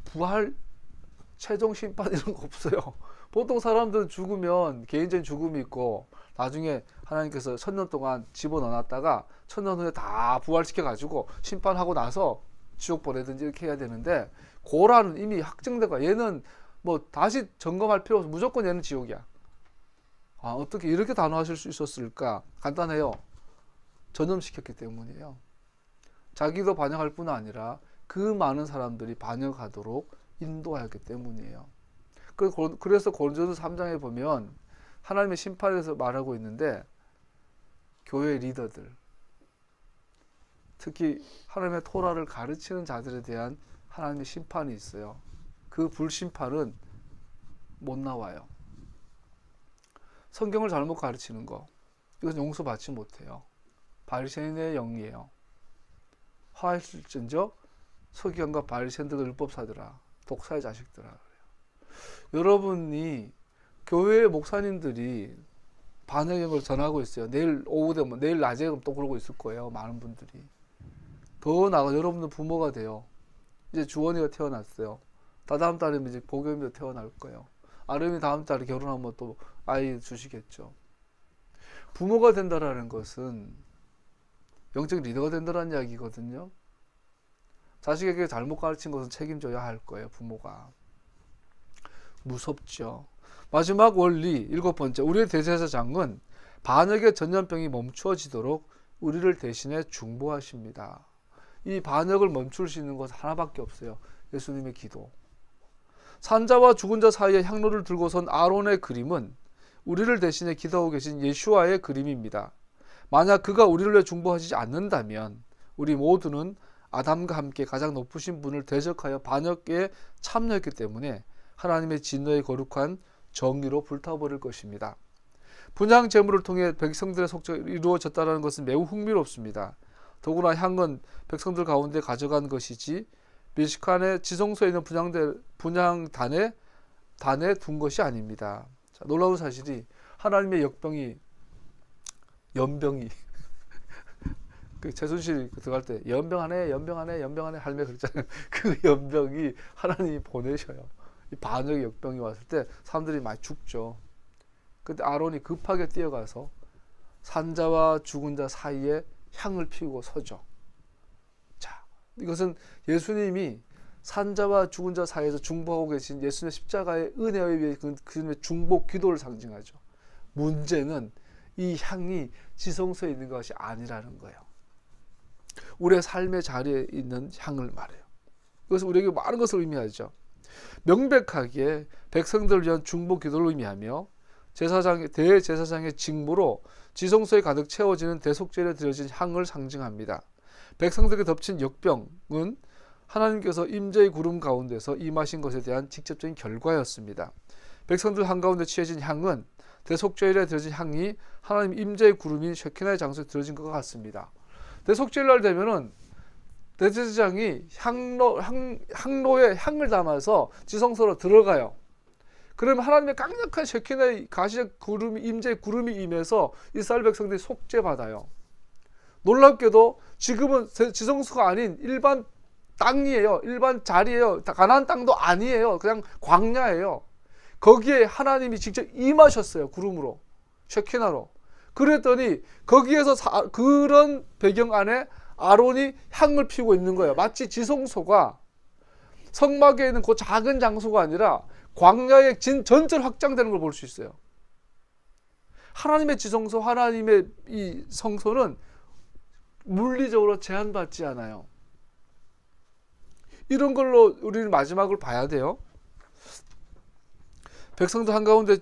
부활, 최종 심판 이런 거 없어요. 보통 사람들은 죽으면 개인적인 죽음이 있고 나중에 하나님께서 1000년 동안 집어넣어놨다가 1000년 후에 다 부활시켜가지고 심판하고 나서 지옥 보내든지 이렇게 해야 되는데 고라는 이미 확정되고 얘는 뭐 다시 점검할 필요 없어. 무조건 얘는 지옥이야. 어떻게 이렇게 단호하실 수 있었을까? 간단해요. 전염시켰기 때문이에요. 자기도 반역할 뿐 아니라 그 많은 사람들이 반역하도록 인도하였기 때문이에요. 그래서 고린도서 3장에 보면 하나님의 심판에서 말하고 있는데 교회 리더들, 특히 하나님의 토라를 가르치는 자들에 대한 하나님의 심판이 있어요. 그 불심판은 못 나와요. 성경을 잘못 가르치는 거, 이건 용서받지 못해요. 바리새인의 영이에요. 화했을진저 서기관과 바리새인들과 율법사들아, 독사의 자식들아. 여러분이 교회 목사님들이 반역의 걸 전하고 있어요. 내일 오후 되면 내일 낮에 또 그러고 있을 거예요. 많은 분들이. 더 나아가 여러분들 부모가 돼요. 이제 주원이가 태어났어요. 다다음 달이면 이제 보겸이도 태어날 거예요. 아름이 다음 달에 결혼하면 또 아이 주시겠죠. 부모가 된다라는 것은 영적 리더가 된다는 이야기거든요. 자식에게 잘못 가르친 것은 책임져야 할 거예요. 부모가. 무섭죠. 마지막 원리 7번째, 우리의 대제사장은 반역의 전염병이 멈추어지도록 우리를 대신해 중보하십니다. 이 반역을 멈출 수 있는 것은 하나밖에 없어요. 예수님의 기도. 산자와 죽은 자 사이에 향로를 들고 선 아론의 그림은 우리를 대신해 기도하고 계신 예수와의 그림입니다. 만약 그가 우리를 위해 중보하지 않는다면 우리 모두는 아담과 함께 가장 높으신 분을 대적하여 반역에 참여했기 때문에 하나님의 진노의 거룩한 정의로 불타버릴 것입니다. 분향 제물을 통해 백성들의 속죄가 이루어졌다는 것은 매우 흥미롭습니다. 더구나 향은 백성들 가운데 가져간 것이지 미시칸의 지성소에 있는 분향단에 둔 것이 아닙니다. 자, 놀라운 사실이 하나님의 연병이 그 최순실 들어갈 때 연병하네 할매 그랬잖아요. 그 연병이 하나님이 보내셔요. 이 반역의 역병이 왔을 때 사람들이 많이 죽죠. 근데 아론이 급하게 뛰어가서 산자와 죽은 자 사이에 향을 피우고 서죠. 자, 이것은 예수님이 산자와 죽은 자 사이에서 중보하고 계신 예수님의 십자가의 은혜에 의해 그분의 중보 기도를 상징하죠. 문제는 이 향이 지성소에 있는 것이 아니라는 거예요. 우리의 삶의 자리에 있는 향을 말해요. 이것은 우리에게 많은 것을 의미하죠. 명백하게 백성들을 위한 중보 기도를 의미하며 대제사장의 직무로 지성소에 가득 채워지는 대속죄에 드려진 향을 상징합니다. 백성들에게 덮친 역병은 하나님께서 임재의 구름 가운데서 임하신 것에 대한 직접적인 결과였습니다. 백성들 한가운데 취해진 향은 대속죄일에 드려진 향이 하나님 임재의 구름인 쉐키나의 장소에 드려진 것과 같습니다. 대속죄일날 되면은 대제사장이 향로에 향을 담아서 지성소로 들어가요. 그러면 하나님의 강력한 쉐키나의 가시적 구름이 임재의 구름이 임해서 이스라엘 백성들이 속죄받아요. 놀랍게도 지금은 지성소가 아닌 일반 땅이에요. 일반 자리예요. 가나안 땅도 아니에요. 그냥 광야예요. 거기에 하나님이 직접 임하셨어요. 구름으로. 쉐키나로. 그랬더니 거기에서 그런 배경 안에 아론이 향을 피우고 있는 거예요. 마치 지성소가 성막에 있는 그 작은 장소가 아니라 광야의 전체로 확장되는 걸 볼 수 있어요. 하나님의 지성소, 하나님의 이 성소는 물리적으로 제한받지 않아요. 이런 걸로 우리는 마지막을 봐야 돼요. 백성들 한가운데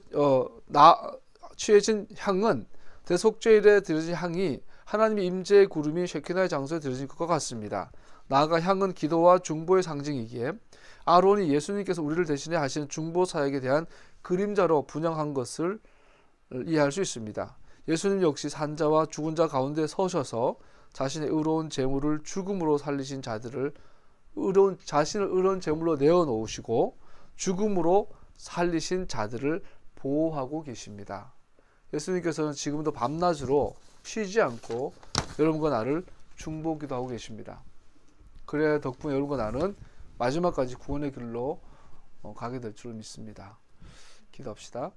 취해진 향은 대속죄일에 드려진 향이 하나님의 임재의 구름이 쉐키나의 장소에 드려진 것과 같습니다. 나아가 향은 기도와 중보의 상징이기에 아론이 예수님께서 우리를 대신해 하시는 중보 사역에 대한 그림자로 분양한 것을 이해할 수 있습니다. 예수님 역시 산자와 죽은 자 가운데 서셔서 자신의 의로운 제물을 죽음으로 살리신 자들을 자신을 의로운 제물로 내어놓으시고 죽음으로 살리신 자들을 보호하고 계십니다. 예수님께서는 지금도 밤낮으로 쉬지 않고 여러분과 나를 중보기도 하고 계십니다. 그래야 덕분에 여러분과 나는 마지막까지 구원의 길로 가게 될 줄 믿습니다. 기도합시다.